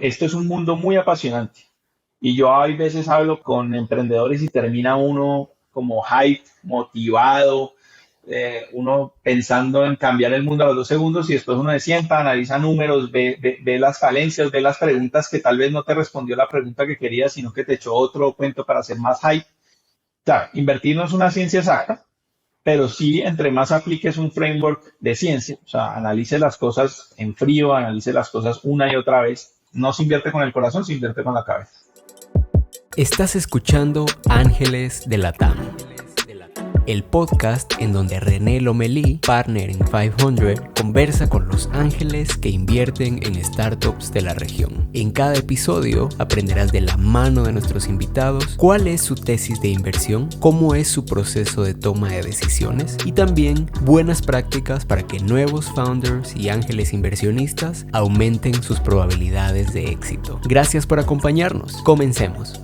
esto es un mundo muy apasionante. Y yo a veces hablo con emprendedores y termina uno como hype, motivado, uno pensando en cambiar el mundo a los 2 segundos y después uno se sienta, analiza números, ve las falencias, ve las preguntas que tal vez no te respondió la pregunta que querías, sino que te echó otro cuento para hacer más hype. O sea, invertir no es una ciencia exacta, pero sí, entre más apliques un framework de ciencia, o sea, analice las cosas en frío, analice las cosas una y otra vez, no se invierte con el corazón, se invierte con la cabeza. Estás escuchando Ángeles de Latam, el podcast en donde René Lomelí, partner en 500, conversa con los ángeles que invierten en startups de la región. En cada episodio aprenderás de la mano de nuestros invitados cuál es su tesis de inversión, cómo es su proceso de toma de decisiones y también buenas prácticas para que nuevos founders y ángeles inversionistas aumenten sus probabilidades de éxito. Gracias por acompañarnos. Comencemos.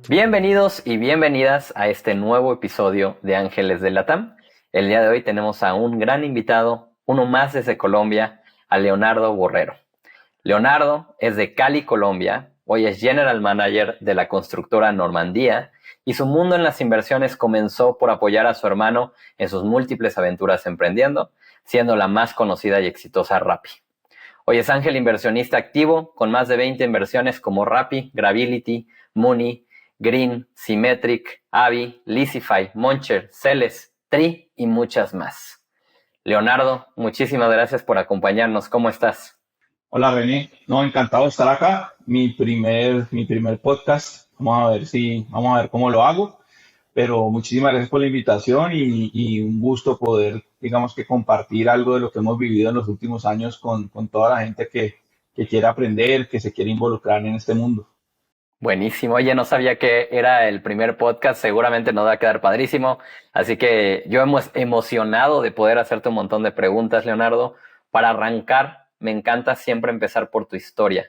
Bienvenidos y bienvenidas a este nuevo episodio de Ángeles de Latam. El día de hoy tenemos a un gran invitado, uno más desde Colombia, a Leonardo Borrero. Leonardo es de Cali, Colombia. Hoy es General Manager de la constructora Normandía y su mundo en las inversiones comenzó por apoyar a su hermano en sus múltiples aventuras emprendiendo, siendo la más conocida y exitosa Rappi. Hoy es ángel inversionista activo con más de 20 inversiones como Rappi, Gravity, Mooney, Green, Symmetric, Avi, Leasify, Moncher, Celes, Tri y muchas más. Leonardo, muchísimas gracias por acompañarnos. ¿Cómo estás? Hola René, no, encantado de estar acá, mi primer podcast, vamos a ver cómo lo hago, pero muchísimas gracias por la invitación y un gusto poder, digamos que compartir algo de lo que hemos vivido en los últimos años con toda la gente que quiere aprender, que se quiere involucrar en este mundo. Buenísimo. Oye, no sabía que era el primer podcast. Seguramente nos va a quedar padrísimo. Así que yo hemos emocionado de poder hacerte un montón de preguntas, Leonardo. Para arrancar, me encanta siempre empezar por tu historia.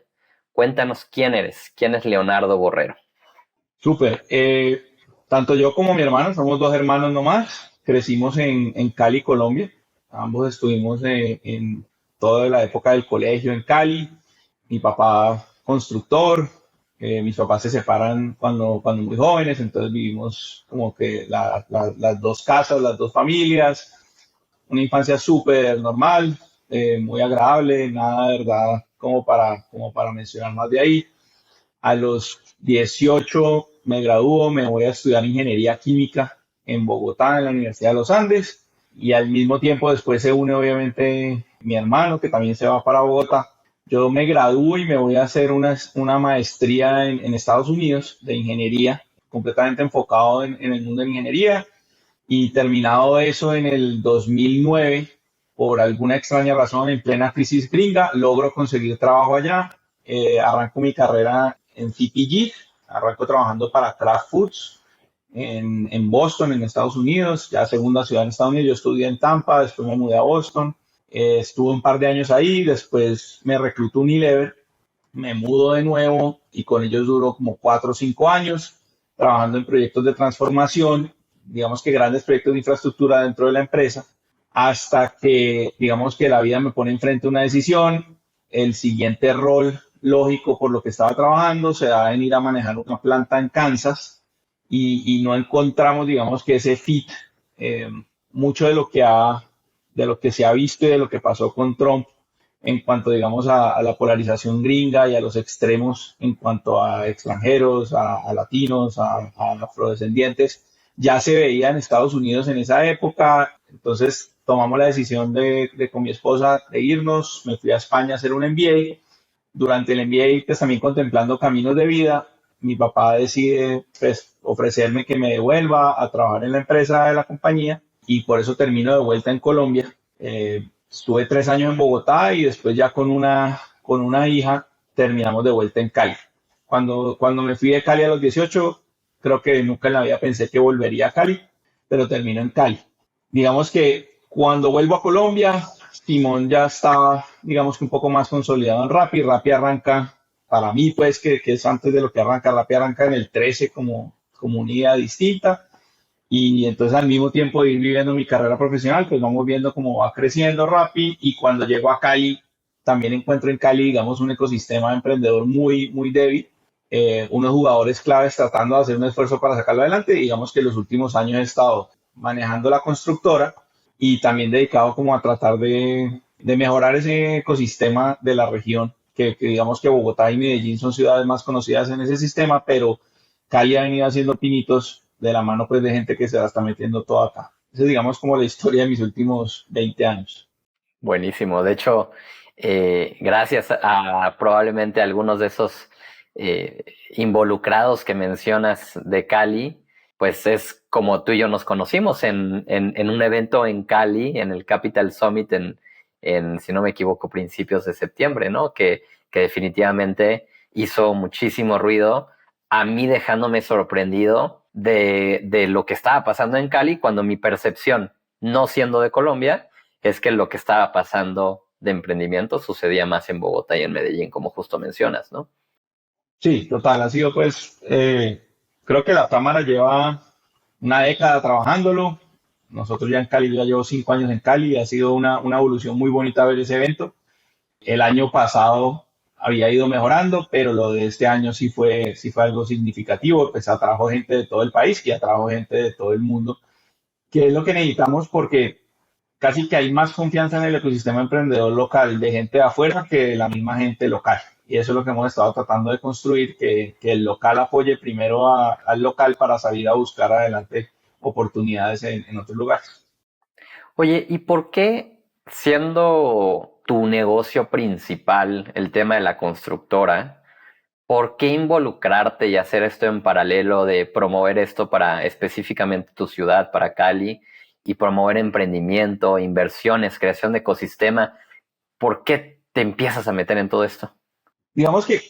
Cuéntanos quién eres. ¿Quién es Leonardo Borrero? Súper. Tanto yo como mi hermano, somos dos hermanos nomás. Crecimos en Cali, Colombia. Ambos estuvimos en toda la época del colegio en Cali. Mi papá constructor. Mis papás se separan cuando muy jóvenes, entonces vivimos como que las dos casas, las dos familias. Una infancia súper normal, muy agradable, nada de verdad como para mencionar más de ahí. A los 18 me gradúo, me voy a estudiar ingeniería química en Bogotá, en la Universidad de los Andes, y al mismo tiempo después se une obviamente mi hermano, que también se va para Bogotá. Yo me gradúo y me voy a hacer una maestría en Estados Unidos de ingeniería, completamente enfocado en el mundo de la ingeniería, y terminado eso en el 2009, por alguna extraña razón, en plena crisis gringa, logro conseguir trabajo allá. Arranco mi carrera en CPG, arranco trabajando para Kraft Foods en Boston, en Estados Unidos, ya segunda ciudad en Estados Unidos. Yo estudié en Tampa, después me mudé a Boston, estuve un par de años ahí, después me reclutó Unilever, me mudo de nuevo y con ellos duró como 4 o 5 años trabajando en proyectos de transformación, digamos que grandes proyectos de infraestructura dentro de la empresa, hasta que digamos que la vida me pone enfrente una decisión. El siguiente rol lógico por lo que estaba trabajando se da en ir a manejar una planta en Kansas y no encontramos, digamos que ese fit. eh, Mucho de lo que se ha visto y de lo que pasó con Trump en cuanto, digamos, a la polarización gringa y a los extremos en cuanto a extranjeros, a latinos, a afrodescendientes, ya se veía en Estados Unidos en esa época. Entonces tomamos la decisión con mi esposa de irnos, me fui a España a hacer un MBA. Durante el MBA, pues también contemplando caminos de vida, mi papá decide pues, ofrecerme que me devuelva a trabajar en la empresa de la compañía y por eso termino de vuelta en Colombia. Estuve 3 años en Bogotá y después ya con una hija terminamos de vuelta en Cali. Cuando me fui de Cali a los 18, creo que nunca en la vida pensé que volvería a Cali, pero termino en Cali. Digamos que cuando vuelvo a Colombia, Simón ya estaba, digamos que un poco más consolidado en Rappi. Rappi arranca, para mí, pues, que es antes de lo que arranca. Rappi arranca en el 13 como unidad distinta. Y entonces al mismo tiempo de ir viviendo mi carrera profesional, pues vamos viendo cómo va creciendo Rappi. Y cuando llego a Cali, también encuentro en Cali, digamos, un ecosistema emprendedor muy, muy débil, unos jugadores claves tratando de hacer un esfuerzo para sacarlo adelante. Digamos que los últimos años he estado manejando la constructora y también dedicado como a tratar de mejorar ese ecosistema de la región, que digamos que Bogotá y Medellín son ciudades más conocidas en ese sistema, pero Cali ha venido haciendo pinitos de la mano pues de gente que se la está metiendo todo acá. Esa es digamos como la historia de mis últimos 20 años. Buenísimo. De hecho, gracias a probablemente algunos de esos involucrados que mencionas de Cali, pues es como tú y yo nos conocimos en un evento en Cali, en el Capital Summit, si no me equivoco, principios de septiembre, ¿no? Que definitivamente hizo muchísimo ruido, a mí dejándome sorprendido de lo que estaba pasando en Cali, cuando mi percepción, no siendo de Colombia, es que lo que estaba pasando de emprendimiento sucedía más en Bogotá y en Medellín, como justo mencionas, ¿no? Sí, total, ha sido pues, creo que la Cámara lleva una década trabajándolo. Nosotros ya en Cali, ya llevo 5 años en Cali, ha sido una evolución muy bonita ver ese evento. El año pasado había ido mejorando, pero lo de este año sí fue algo significativo. Pues atrajo gente de todo el país y atrajo gente de todo el mundo, que es lo que necesitamos porque casi que hay más confianza en el ecosistema emprendedor local de gente de afuera que de la misma gente local. Y eso es lo que hemos estado tratando de construir, que el local apoye primero al local para salir a buscar adelante oportunidades en otros lugares. Oye, ¿y por qué, siendo tu negocio principal el tema de la constructora, por qué involucrarte y hacer esto en paralelo de promover esto para específicamente tu ciudad, para Cali, y promover emprendimiento, inversiones, creación de ecosistema? ¿Por qué te empiezas a meter en todo esto? Digamos que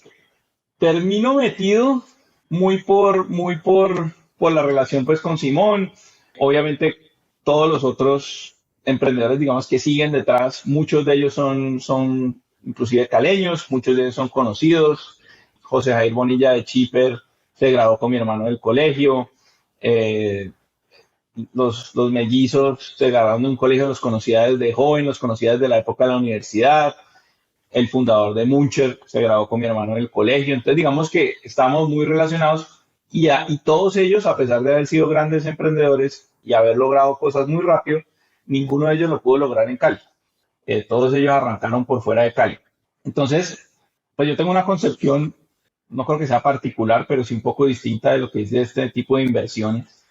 termino metido muy por la relación pues con Simón. Obviamente todos los otros emprendedores, digamos, que siguen detrás, muchos de ellos son inclusive caleños, muchos de ellos son conocidos. José Jair Bonilla de Chipper se graduó con mi hermano del colegio. Eh, los mellizos se graduaron de un colegio, los conocía desde joven, los conocía desde la época de la universidad. El fundador de Muncher se graduó con mi hermano en el colegio. Entonces, digamos que estamos muy relacionados y todos ellos, a pesar de haber sido grandes emprendedores y haber logrado cosas muy rápido, ninguno de ellos lo pudo lograr en Cali. Todos ellos arrancaron por fuera de Cali. Entonces, pues yo tengo una concepción, no creo que sea particular, pero sí un poco distinta de lo que es de este tipo de inversiones.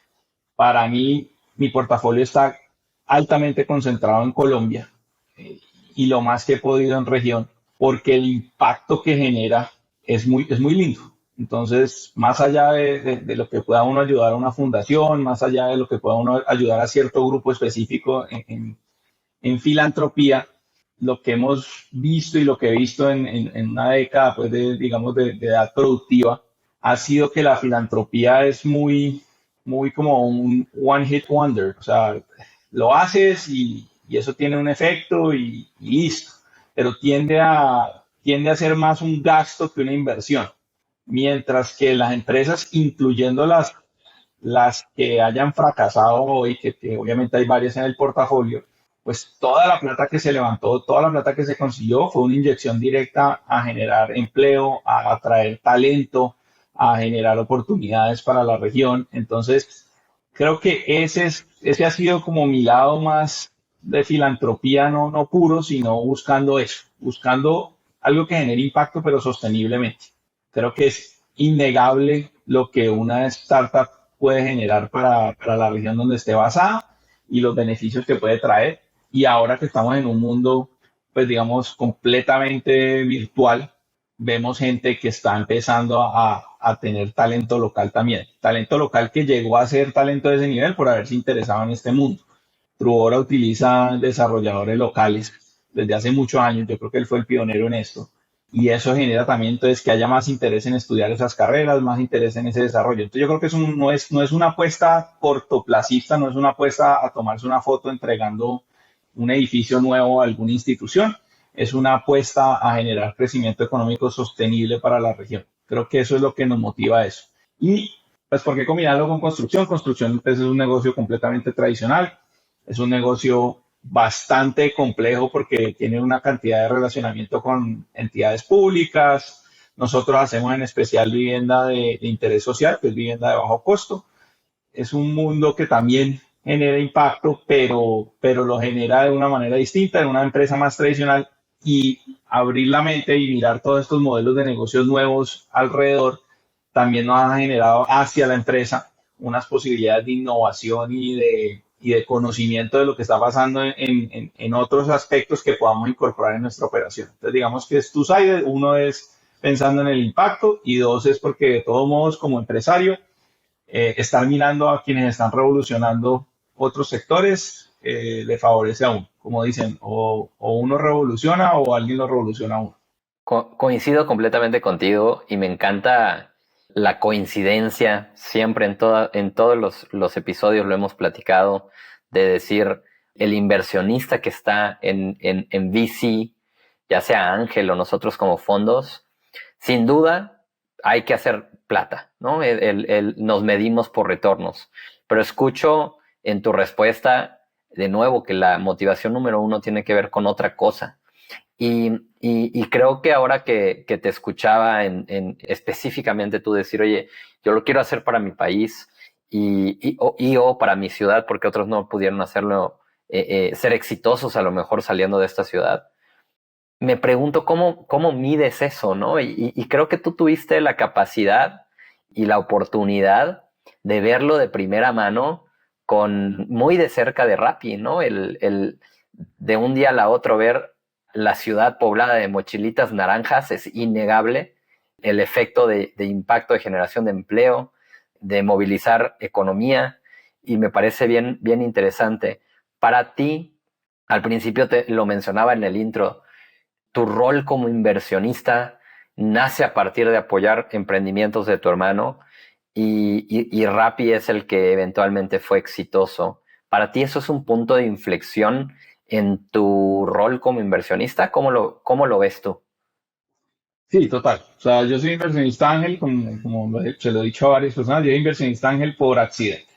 Para mí, mi portafolio está altamente concentrado en Colombia, eh, y lo más que he podido en región, porque el impacto que genera es muy lindo. Entonces, más allá de lo que pueda uno ayudar a una fundación, más allá de lo que pueda uno ayudar a cierto grupo específico en filantropía, lo que hemos visto y lo que he visto en una década pues digamos, de edad productiva, ha sido que la filantropía es muy como un one hit wonder. O sea, lo haces y eso tiene un efecto y listo, pero tiende a ser más un gasto que una inversión. Mientras que las empresas, incluyendo las que hayan fracasado hoy, que obviamente hay varias en el portafolio, pues toda la plata que se levantó, toda la plata que se consiguió fue una inyección directa a generar empleo, a atraer talento, a generar oportunidades para la región. Entonces, creo que ese ha sido como mi lado más de filantropía, no puro, sino buscando eso, buscando algo que genere impacto, pero sosteniblemente. Creo que es innegable lo que una startup puede generar para la región donde esté basada y los beneficios que puede traer. Y ahora que estamos en un mundo, pues digamos, completamente virtual, vemos gente que está empezando a tener talento local también. Talento local que llegó a ser talento de ese nivel por haberse interesado en este mundo. Trubora utiliza desarrolladores locales desde hace muchos años. Yo creo que él fue el pionero en esto. Y eso genera también entonces que haya más interés en estudiar esas carreras, más interés en ese desarrollo. Entonces yo creo que no es una apuesta cortoplacista, no es una apuesta a tomarse una foto entregando un edificio nuevo a alguna institución, es una apuesta a generar crecimiento económico sostenible para la región. Creo que eso es lo que nos motiva a eso. Y pues, ¿por qué combinarlo con construcción? Construcción pues, es un negocio completamente tradicional, es un negocio bastante complejo porque tiene una cantidad de relacionamiento con entidades públicas. Nosotros hacemos en especial vivienda de interés social, que es vivienda de bajo costo. Es un mundo que también genera impacto, pero lo genera de una manera distinta en una empresa más tradicional, y abrir la mente y mirar todos estos modelos de negocios nuevos alrededor también nos ha generado hacia la empresa unas posibilidades de innovación y de conocimiento de lo que está pasando en otros aspectos que podamos incorporar en nuestra operación. Entonces, digamos que es two-sided. Uno es pensando en el impacto y dos es porque de todos modos como empresario estar mirando a quienes están revolucionando otros sectores le favorece a uno. Como dicen, o uno revoluciona o alguien lo revoluciona a uno. Coincido completamente contigo y me encanta la coincidencia. Siempre en todos los episodios lo hemos platicado, de decir el inversionista que está en VC, ya sea Ángel o nosotros como fondos, sin duda hay que hacer plata, ¿no? Nos medimos por retornos. Pero escucho en tu respuesta de nuevo que la motivación número uno tiene que ver con otra cosa. Y creo que ahora que te escuchaba específicamente tú decir, oye, yo lo quiero hacer para mi país o para mi ciudad, porque otros no pudieron hacerlo, ser exitosos a lo mejor saliendo de esta ciudad. Me pregunto cómo mides eso, ¿no? Y creo que tú tuviste la capacidad y la oportunidad de verlo de primera mano muy de cerca de Rappi, ¿no? De un día a la otro ver la ciudad poblada de mochilitas naranjas es innegable. El efecto de impacto de generación de empleo, de movilizar economía, y me parece bien, bien interesante. Para ti, al principio te lo mencionaba en el intro, tu rol como inversionista nace a partir de apoyar emprendimientos de tu hermano y Rappi es el que eventualmente fue exitoso. ¿Para ti eso es un punto de inflexión en tu rol como inversionista? ¿Cómo lo ves tú? Sí, total. O sea, yo soy inversionista ángel, como se lo he dicho a varias personas, yo soy inversionista ángel por accidente.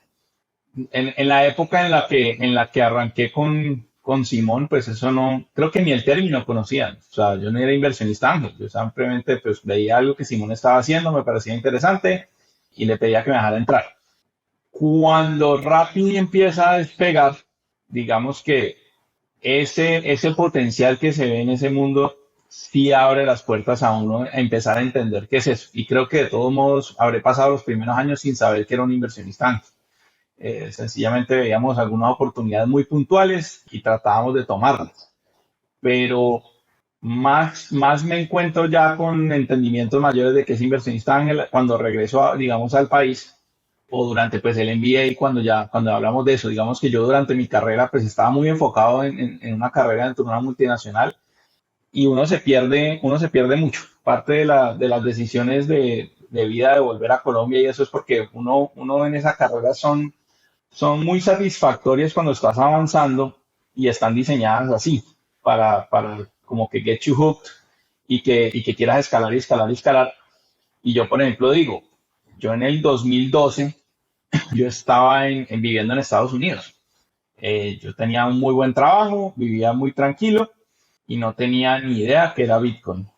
En la época en la que arranqué con Simón, pues eso no, creo que ni el término conocían. O sea, yo no era inversionista ángel, yo simplemente pues veía algo que Simón estaba haciendo, me parecía interesante y le pedía que me dejara entrar. Cuando Rappi empieza a despegar, digamos que ese potencial que se ve en ese mundo sí abre las puertas a uno a empezar a entender qué es eso. Y creo que de todos modos habré pasado los primeros años sin saber que era un inversionista ángel. Sencillamente veíamos algunas oportunidades muy puntuales y tratábamos de tomarlas. Pero más me encuentro ya con entendimientos mayores de que es inversionista ángel cuando regreso, digamos, al país o durante pues el MBA, cuando hablamos de eso. Digamos que yo durante mi carrera pues estaba muy enfocado en una carrera dentro de una multinacional y uno se pierde mucho. Parte de las decisiones de vida de volver a Colombia y eso es porque uno en esa carrera son muy satisfactorias cuando estás avanzando y están diseñadas así, para como que get you hooked y que quieras escalar y escalar y escalar. Y yo, por ejemplo, digo, yo en el 2012, yo estaba viviendo en Estados Unidos. Yo tenía un muy buen trabajo, vivía muy tranquilo y no tenía ni idea que era Bitcoin.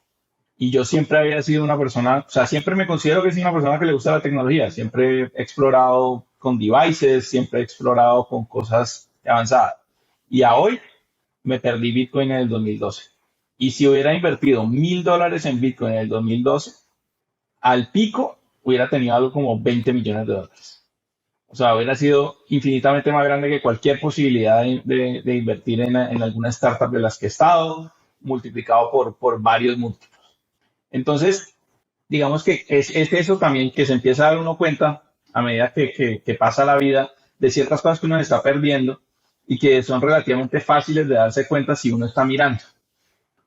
Y yo siempre había sido una persona, o sea, siempre me considero que soy una persona que le gusta la tecnología. Siempre he explorado con devices, siempre he explorado con cosas avanzadas. Y a hoy me perdí Bitcoin en el 2012. Y si hubiera invertido $1,000 en Bitcoin en el 2012, al pico hubiera tenido algo como $20 millones. O sea, hubiera sido infinitamente más grande que cualquier posibilidad de invertir en alguna startup de las que he estado, multiplicado por varios múltiplos. Entonces, digamos que es eso también que se empieza a dar uno cuenta a medida que pasa la vida de ciertas cosas que uno está perdiendo y que son relativamente fáciles de darse cuenta si uno está mirando.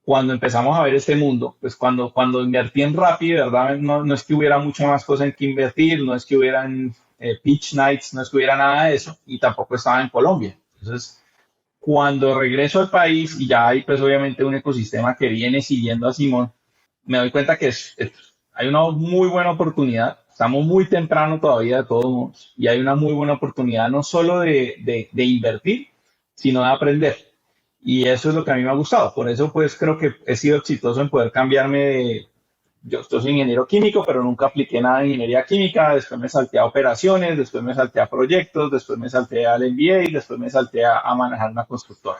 Cuando empezamos a ver este mundo, pues cuando invertí en Rappi, de verdad, no es que hubiera mucha más cosa en que invertir, no es que hubieran pitch nights, no es que hubiera nada de eso, y tampoco estaba en Colombia. Entonces, cuando regreso al país y ya hay pues obviamente un ecosistema que viene siguiendo a Simón, me doy cuenta que hay una muy buena oportunidad. Estamos muy temprano todavía de todos modos y hay una muy buena oportunidad no solo de invertir, sino de aprender. Y eso es lo que a mí me ha gustado. Por eso pues creo que he sido exitoso en poder cambiarme de... Yo soy ingeniero químico, pero nunca apliqué nada de ingeniería química. Después me salté a operaciones, después me salté a proyectos, después me salté al MBA y después me salté a manejar una constructora.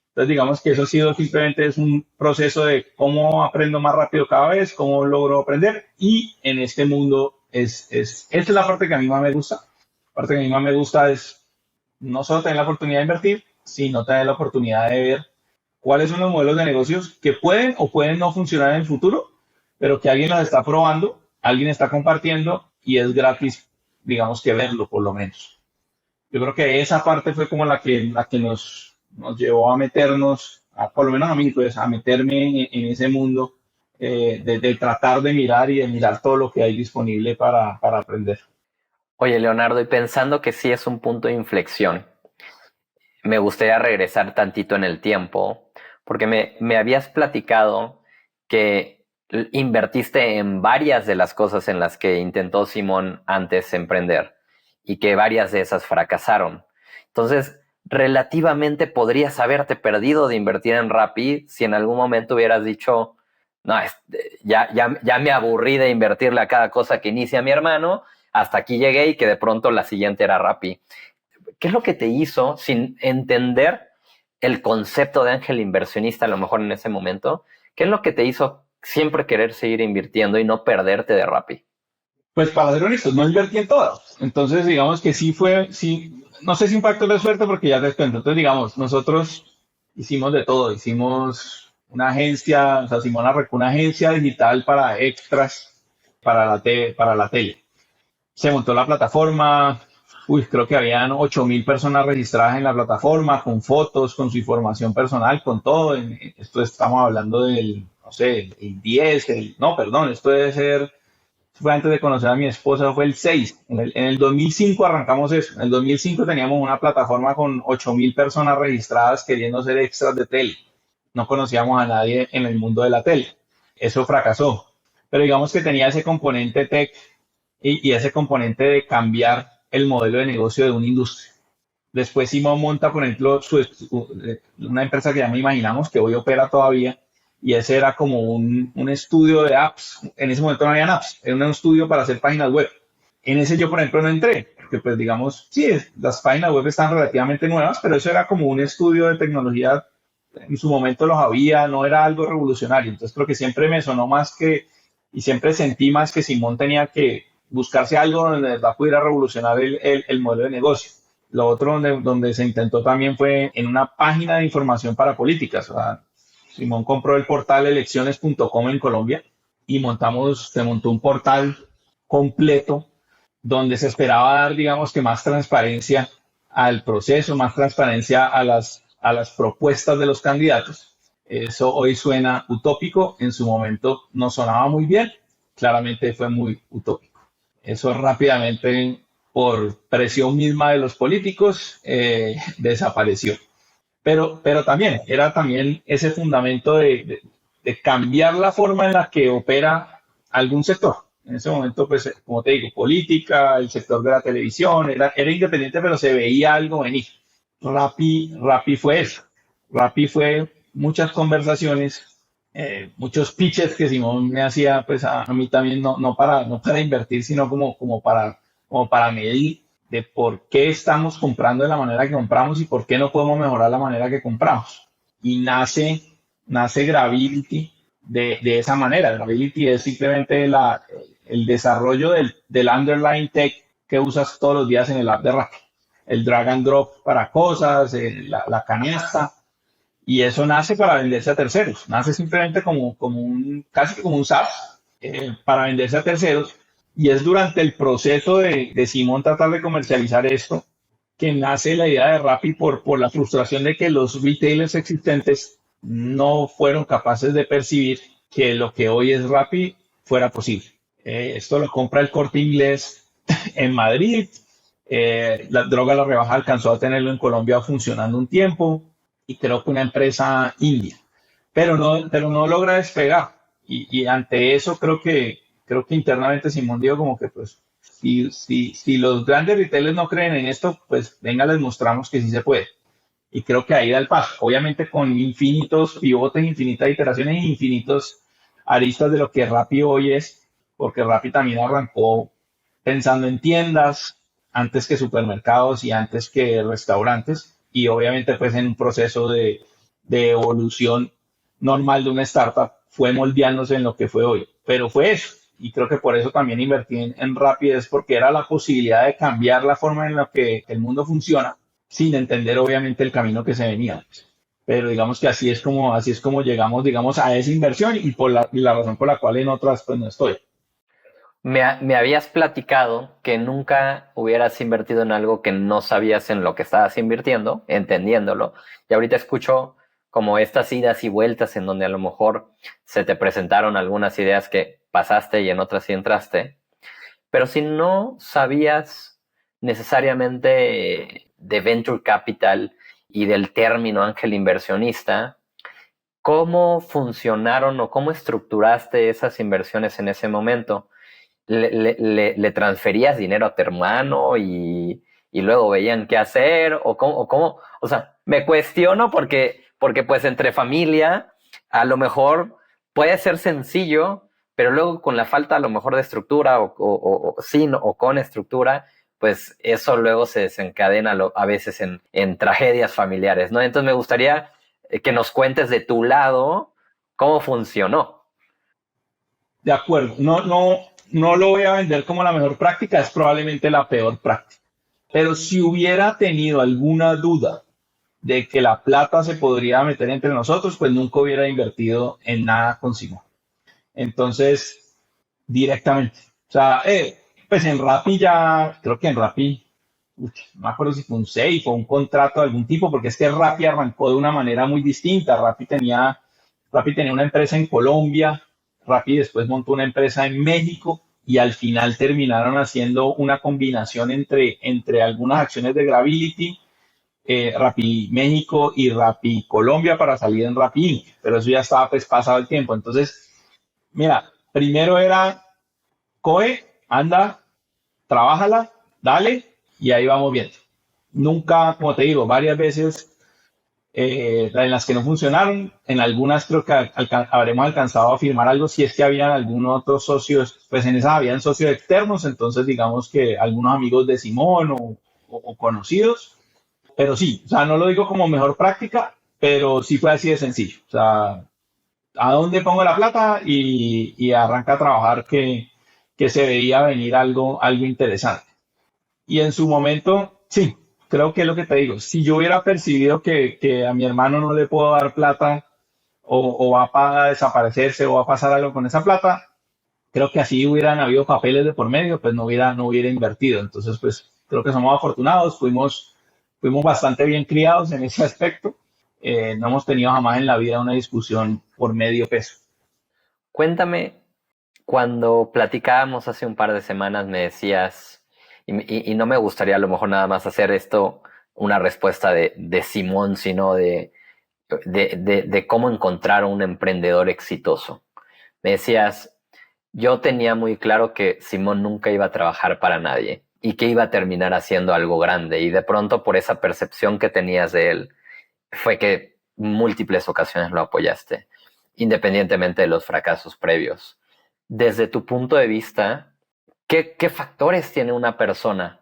Entonces, digamos que eso ha sido simplemente es un proceso de cómo aprendo más rápido cada vez, cómo logro aprender. Y en este mundo esa es la parte que a mí más me gusta. La parte que a mí más me gusta es no solo tener la oportunidad de invertir, sino tener la oportunidad de ver cuáles son los modelos de negocios que pueden o pueden no funcionar en el futuro, pero que alguien los está probando, alguien está compartiendo y es gratis, digamos que verlo por lo menos. Yo creo que esa parte fue como la que nos llevó a meternos, por lo menos a mí, pues a meterme en ese mundo de tratar de mirar y de mirar todo lo que hay disponible para aprender. Oye, Leonardo, y pensando que sí es un punto de inflexión, me gustaría regresar tantito en el tiempo, porque me habías platicado que invertiste en varias de las cosas en las que intentó Simón antes emprender y que varias de esas fracasaron. Entonces, relativamente podrías haberte perdido de invertir en Rappi si en algún momento hubieras dicho, no, ya me aburrí de invertirle a cada cosa que inicia mi hermano, hasta aquí llegué y que de pronto la siguiente era Rappi. ¿Qué es lo que te hizo, sin entender el concepto de ángel inversionista a lo mejor en ese momento, qué es lo que te hizo siempre querer seguir invirtiendo y no perderte de Rappi? Pues para ser honestos, no invertí en todas. Entonces, digamos que sí, no sé si un factor de suerte porque ya te cuento. Entonces, digamos, nosotros hicimos de todo. Hicimos una agencia, o sea, Simón arrancó una agencia digital para extras para la tele. Se montó la plataforma. Uy, creo que habían 8.000 personas registradas en la plataforma, con fotos, con su información personal, con todo. Esto estamos hablando del, no sé, el 10, no, perdón, esto debe ser, fue antes de conocer a mi esposa, fue el 6. En el 2005 arrancamos eso. En el 2005 teníamos una plataforma con 8.000 personas registradas queriendo ser extras de tele. No conocíamos a nadie en el mundo de la tele. Eso fracasó. Pero digamos que tenía ese componente tech y ese componente de cambiar el modelo de negocio de una industria. Después Simón monta, por ejemplo, una empresa que ya me imaginamos que hoy opera todavía, y ese era como un estudio de apps. En ese momento no habían apps, era un estudio para hacer páginas web. En ese yo, por ejemplo, no entré, porque pues digamos, sí, las páginas web están relativamente nuevas, pero eso era como un estudio de tecnología. En su momento los había, no era algo revolucionario. Entonces creo que siempre me sonó más que, y siempre sentí más que Simón tenía que buscarse algo donde de verdad pudiera revolucionar el modelo de negocio. Lo otro donde se intentó también fue en una página de información para políticas. O sea, Simón compró el portal elecciones.com en Colombia y se montó un portal completo donde se esperaba dar, digamos que más transparencia al proceso, más transparencia a las propuestas de los candidatos. Eso hoy suena utópico, en su momento no sonaba muy bien, claramente fue muy utópico. Eso rápidamente, por presión misma de los políticos, desapareció. Pero también era también ese fundamento de cambiar la forma en la que opera algún sector. En ese momento, pues, como te digo, política, el sector de la televisión, era independiente, pero se veía algo venir. Rappi fue eso. Rappi fue muchas conversaciones, muchos pitches que Simón me hacía, pues a mí también, no para invertir, sino como para medir de por qué estamos comprando de la manera que compramos y por qué no podemos mejorar la manera que compramos. Y nace Gravity de esa manera. Gravity es simplemente el desarrollo del underlying tech que usas todos los días en el app de Rappi. El drag and drop para cosas, la canasta, y eso nace para venderse a terceros. Nace simplemente casi como un SaaS para venderse a terceros. Y es durante el proceso de Simón tratar de comercializar esto que nace la idea de Rappi por la frustración de que los retailers existentes no fueron capaces de percibir que lo que hoy es Rappi fuera posible. Esto lo compra el Corte Inglés en Madrid. La droga la rebaja alcanzó a tenerlo en Colombia funcionando un tiempo, y creo que una empresa india, pero no logra despegar. Y ante eso creo que internamente Simón dijo como que pues si los grandes retailers no creen en esto, pues venga, les mostramos que sí se puede. y creo que ahí da el paso. Obviamente con infinitos pivotes, infinitas iteraciones, infinitos aristas de lo que Rappi hoy es, porque Rappi también arrancó pensando en tiendas antes que supermercados y antes que restaurantes, y obviamente pues en un proceso de evolución normal de una startup fue moldeándose en lo que fue hoy, pero fue eso. Y creo que por eso también invertí en Rappi, es porque era la posibilidad de cambiar la forma en la que el mundo funciona, sin entender obviamente el camino que se venía. Pero digamos que así es como llegamos, digamos, a esa inversión y la razón por la cual en otras pues no estoy. Me habías platicado que nunca hubieras invertido en algo que no sabías en lo que estabas invirtiendo, entendiéndolo. Y ahorita escucho como estas idas y vueltas en donde a lo mejor se te presentaron algunas ideas que pasaste y en otras sí entraste. Pero si no sabías necesariamente de venture capital y del término ángel inversionista, ¿cómo funcionaron o cómo estructuraste esas inversiones en ese momento? ¿Le transferías dinero a tu hermano y luego veían qué hacer? ¿O cómo? O sea, me cuestiono porque pues entre familia a lo mejor puede ser sencillo, pero luego con la falta a lo mejor de estructura o sin o con estructura, pues eso luego se desencadena a veces en tragedias familiares, ¿no? Entonces me gustaría que nos cuentes de tu lado cómo funcionó. De acuerdo, no lo voy a vender como la mejor práctica, es probablemente la peor práctica. Pero si hubiera tenido alguna duda de que la plata se podría meter entre nosotros, pues nunca hubiera invertido en nada con Simón. Entonces, directamente. O sea, pues en Rappi ya, creo que en Rappi, no me acuerdo si fue un safe o un contrato de algún tipo, porque es que Rappi arrancó de una manera muy distinta. Rappi tenía una empresa en Colombia, Rappi después montó una empresa en México y al final terminaron haciendo una combinación entre algunas acciones de Gravity, Rappi México y Rappi Colombia para salir en Rappi Inc. Pero eso ya estaba pues pasado el tiempo. Entonces, mira, primero era COE, anda, trabájala, dale, y ahí vamos viendo. Nunca, como te digo, varias veces en las que no funcionaron, en algunas creo que habremos alcanzado a firmar algo si es que habían algunos otros socios, pues en esas habían socios externos, entonces digamos que algunos amigos de Simón o conocidos, pero sí, o sea, no lo digo como mejor práctica, pero sí fue así de sencillo, o sea, ¿a dónde pongo la plata? Y arranca a trabajar que se veía venir algo interesante. Y en su momento, sí, creo que es lo que te digo. Si yo hubiera percibido que a mi hermano no le puedo dar plata o va a desaparecerse o va a pasar algo con esa plata, creo que así hubieran habido papeles de por medio, pues no hubiera invertido. Entonces, pues creo que somos afortunados, fuimos bastante bien criados en ese aspecto. No hemos tenido jamás en la vida una discusión por medio peso. Cuéntame, cuando platicábamos hace un par de semanas me decías, y no me gustaría a lo mejor nada más hacer esto una respuesta de Simón, sino de cómo encontrar un emprendedor exitoso. Me decías, yo tenía muy claro que Simón nunca iba a trabajar para nadie y que iba a terminar haciendo algo grande, y de pronto por esa percepción que tenías de él fue que múltiples ocasiones lo apoyaste, independientemente de los fracasos previos. Desde tu punto de vista, ¿qué factores tiene una persona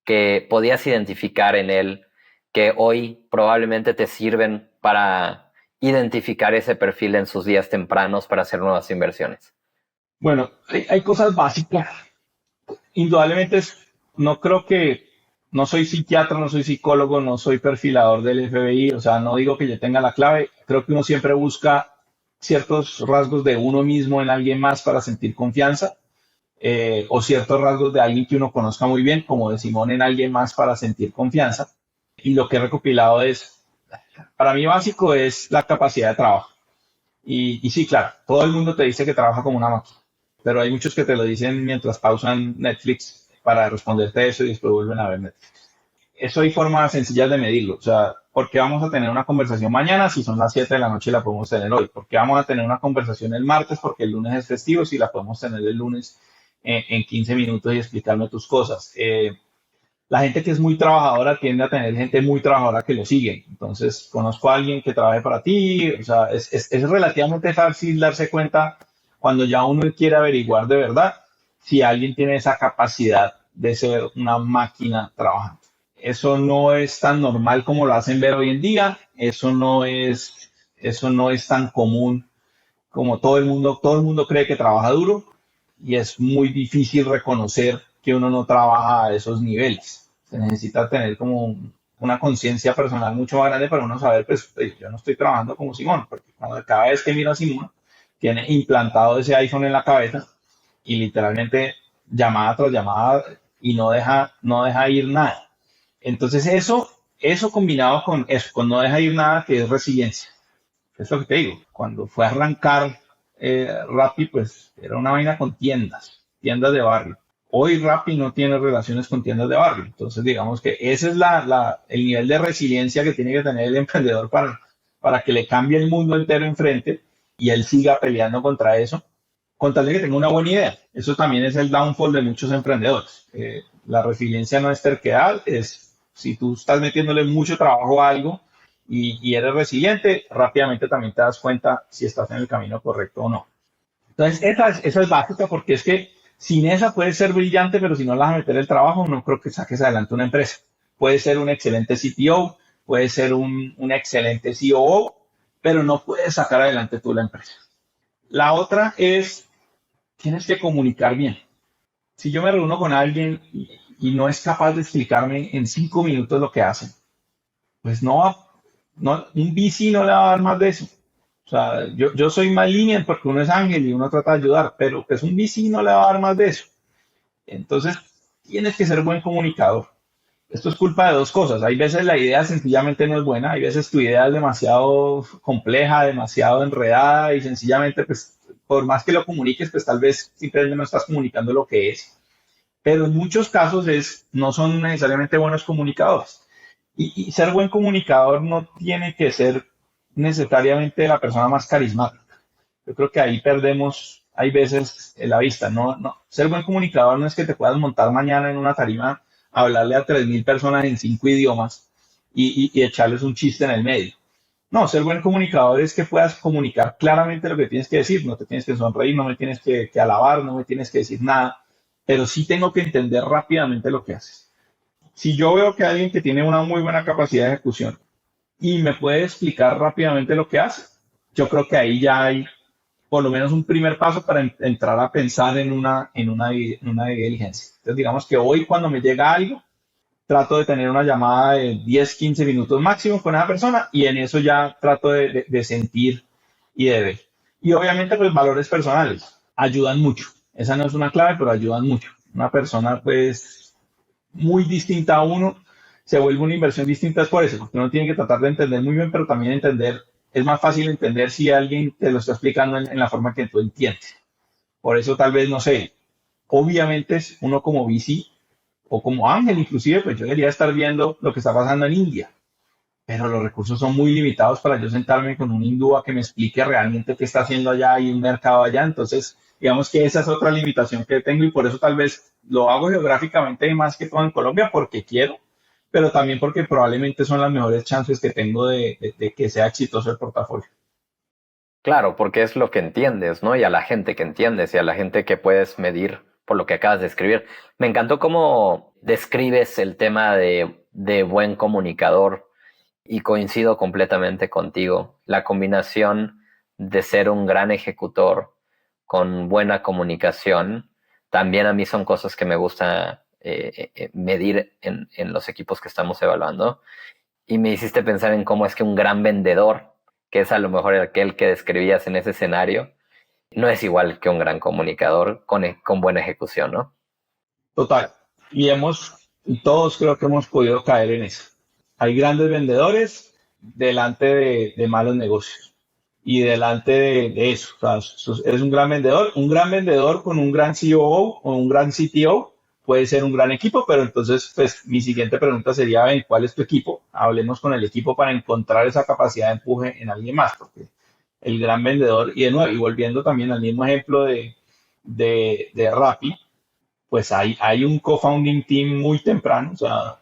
que podías identificar en él que hoy probablemente te sirven para identificar ese perfil en sus días tempranos para hacer nuevas inversiones? Bueno, hay cosas básicas. Indudablemente no creo que, no soy psiquiatra, no soy psicólogo, no soy perfilador del FBI, o sea, no digo que yo tenga la clave. Creo que uno siempre busca ciertos rasgos de uno mismo en alguien más para sentir confianza, o ciertos rasgos de alguien que uno conozca muy bien, como de Simón en alguien más para sentir confianza. Y lo que he recopilado para mí básico es la capacidad de trabajo. Y sí, claro, todo el mundo te dice que trabaja como una máquina, pero hay muchos que te lo dicen mientras pausan Netflix para responderte eso y después vuelven a ver Netflix. Eso hay formas sencillas de medirlo. O sea, ¿por qué vamos a tener una conversación mañana si son las 7 de la noche y la podemos tener hoy? ¿Por qué vamos a tener una conversación el martes porque el lunes es festivo si la podemos tener el lunes en 15 minutos y explicarme tus cosas? la gente que es muy trabajadora tiende a tener gente muy trabajadora que lo sigue. Entonces, conozco a alguien que trabaje para ti, o sea, es relativamente fácil darse cuenta cuando ya uno quiere averiguar de verdad si alguien tiene esa capacidad de ser una máquina trabajando. Eso no es tan normal como lo hacen ver hoy en día, eso no es tan común como todo el mundo cree que trabaja duro y es muy difícil reconocer que uno no trabaja a esos niveles. Se necesita tener como una conciencia personal mucho más grande para uno saber, pues yo no estoy trabajando como Simón, porque cuando cada vez que miro a Simón, tiene implantado ese iPhone en la cabeza y literalmente llamada tras llamada y no deja ir nada. Entonces eso combinado con eso, con no deja ir nada, que es resiliencia. Es lo que te digo, cuando fue a arrancar Rappi, pues era una vaina con tiendas de barrio. Hoy Rappi no tiene relaciones con tiendas de barrio. Entonces, digamos que ese es el nivel de resiliencia que tiene que tener el emprendedor para que le cambie el mundo entero enfrente y él siga peleando contra eso, con tal de que tenga una buena idea. Eso también es el downfall de muchos emprendedores. La resiliencia no es terquedad, es si tú estás metiéndole mucho trabajo a algo, y eres resiliente, rápidamente también te das cuenta si estás en el camino correcto o no. Entonces, esa es básica porque es que sin esa puedes ser brillante, pero si no la vas a meter el trabajo, no creo que saques adelante una empresa. Puedes ser un excelente CTO, puedes ser un excelente COO, pero no puedes sacar adelante tú la empresa. La otra es, tienes que comunicar bien. Si yo me reúno con alguien y no es capaz de explicarme en 5 minutos lo que hace, pues un VC no le va a dar más de eso. O sea, yo soy más lineal porque uno es ángel y uno trata de ayudar, pero pues un VC no le va a dar más de eso. Entonces, tienes que ser buen comunicador. Esto es culpa de dos cosas. Hay veces la idea sencillamente no es buena, hay veces tu idea es demasiado compleja, demasiado enredada y sencillamente, pues, por más que lo comuniques, pues tal vez simplemente no estás comunicando lo que es. Pero en muchos casos no son necesariamente buenos comunicadores. Y ser buen comunicador no tiene que ser necesariamente la persona más carismática. Yo creo que ahí perdemos, hay veces, la vista. Ser buen comunicador no es que te puedas montar mañana en una tarima a hablarle a 3.000 personas en 5 idiomas y echarles un chiste en el medio. No, ser buen comunicador es que puedas comunicar claramente lo que tienes que decir. No te tienes que sonreír, no me tienes que alabar, no me tienes que decir nada, pero sí tengo que entender rápidamente lo que haces. Si yo veo que hay alguien que tiene una muy buena capacidad de ejecución y me puede explicar rápidamente lo que hace, yo creo que ahí ya hay por lo menos un primer paso para entrar a pensar en una diligencia. Entonces, digamos que hoy cuando me llega algo, trato de tener una llamada de 10, 15 minutos máximo con esa persona y en eso ya trato de sentir y de ver. Y obviamente, pues valores personales ayudan mucho. Esa no es una clave, pero ayudan mucho. Una persona, pues, muy distinta a uno, se vuelve una inversión distinta es por eso, porque uno tiene que tratar de entender muy bien, pero también entender, es más fácil entender si alguien te lo está explicando en la forma que tú entiendes. Por eso tal vez, no sé, obviamente uno como VC o como Ángel inclusive, pues yo debería estar viendo lo que está pasando en India, pero los recursos son muy limitados para yo sentarme con un hindú a que me explique realmente qué está haciendo allá y un mercado allá. Entonces, digamos que esa es otra limitación que tengo y por eso tal vez lo hago geográficamente más que todo en Colombia porque quiero, pero también porque probablemente son las mejores chances que tengo de que sea exitoso el portafolio. Claro, porque es lo que entiendes, ¿no? Y a la gente que entiendes y a la gente que puedes medir por lo que acabas de escribir. Me encantó cómo describes el tema de buen comunicador y coincido completamente contigo. La combinación de ser un gran ejecutor con buena comunicación, también a mí son cosas que me gusta medir en los equipos que estamos evaluando. Y me hiciste pensar en cómo es que un gran vendedor, que es a lo mejor aquel que describías en ese escenario, no es igual que un gran comunicador con buena ejecución, ¿no? Total. Y todos creo que hemos podido caer en eso. Hay grandes vendedores delante de malos negocios y delante de eso. O sea, eres un gran vendedor con un gran COO o un gran CTO puede ser un gran equipo, pero entonces, pues mi siguiente pregunta sería, ven, ¿cuál es tu equipo? Hablemos con el equipo para encontrar esa capacidad de empuje en alguien más, porque el gran vendedor, y de nuevo, y volviendo también al mismo ejemplo de Rappi, pues hay un co-founding team muy temprano, o sea,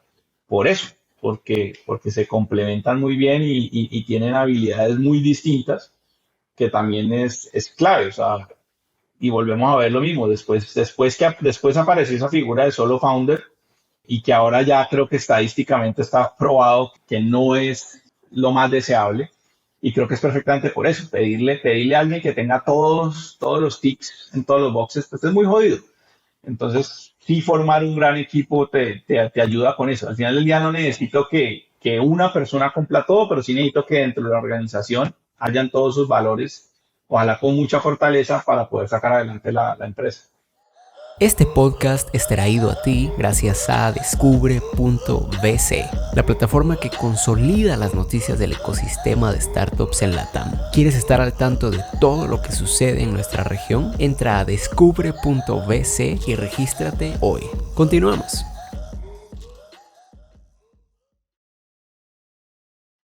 por eso, porque se complementan muy bien y tienen habilidades muy distintas, que también es clave, o sea, y volvemos a ver lo mismo, después apareció esa figura de solo founder y que ahora ya creo que estadísticamente está probado que no es lo más deseable. Y creo que es perfectamente por eso. Pedirle a alguien que tenga todos los tics en todos los boxes, pues es muy jodido. Entonces, sí formar un gran equipo te ayuda con eso. Al final del día no necesito que una persona cumpla todo, pero sí necesito que dentro de la organización hayan todos sus valores, ojalá con mucha fortaleza para poder sacar adelante la empresa. Este podcast es traído a ti gracias a Descubre.vc, la plataforma que consolida las noticias del ecosistema de startups en LATAM. ¿Quieres estar al tanto de todo lo que sucede en nuestra región? Entra a Descubre.vc y regístrate hoy. Continuamos.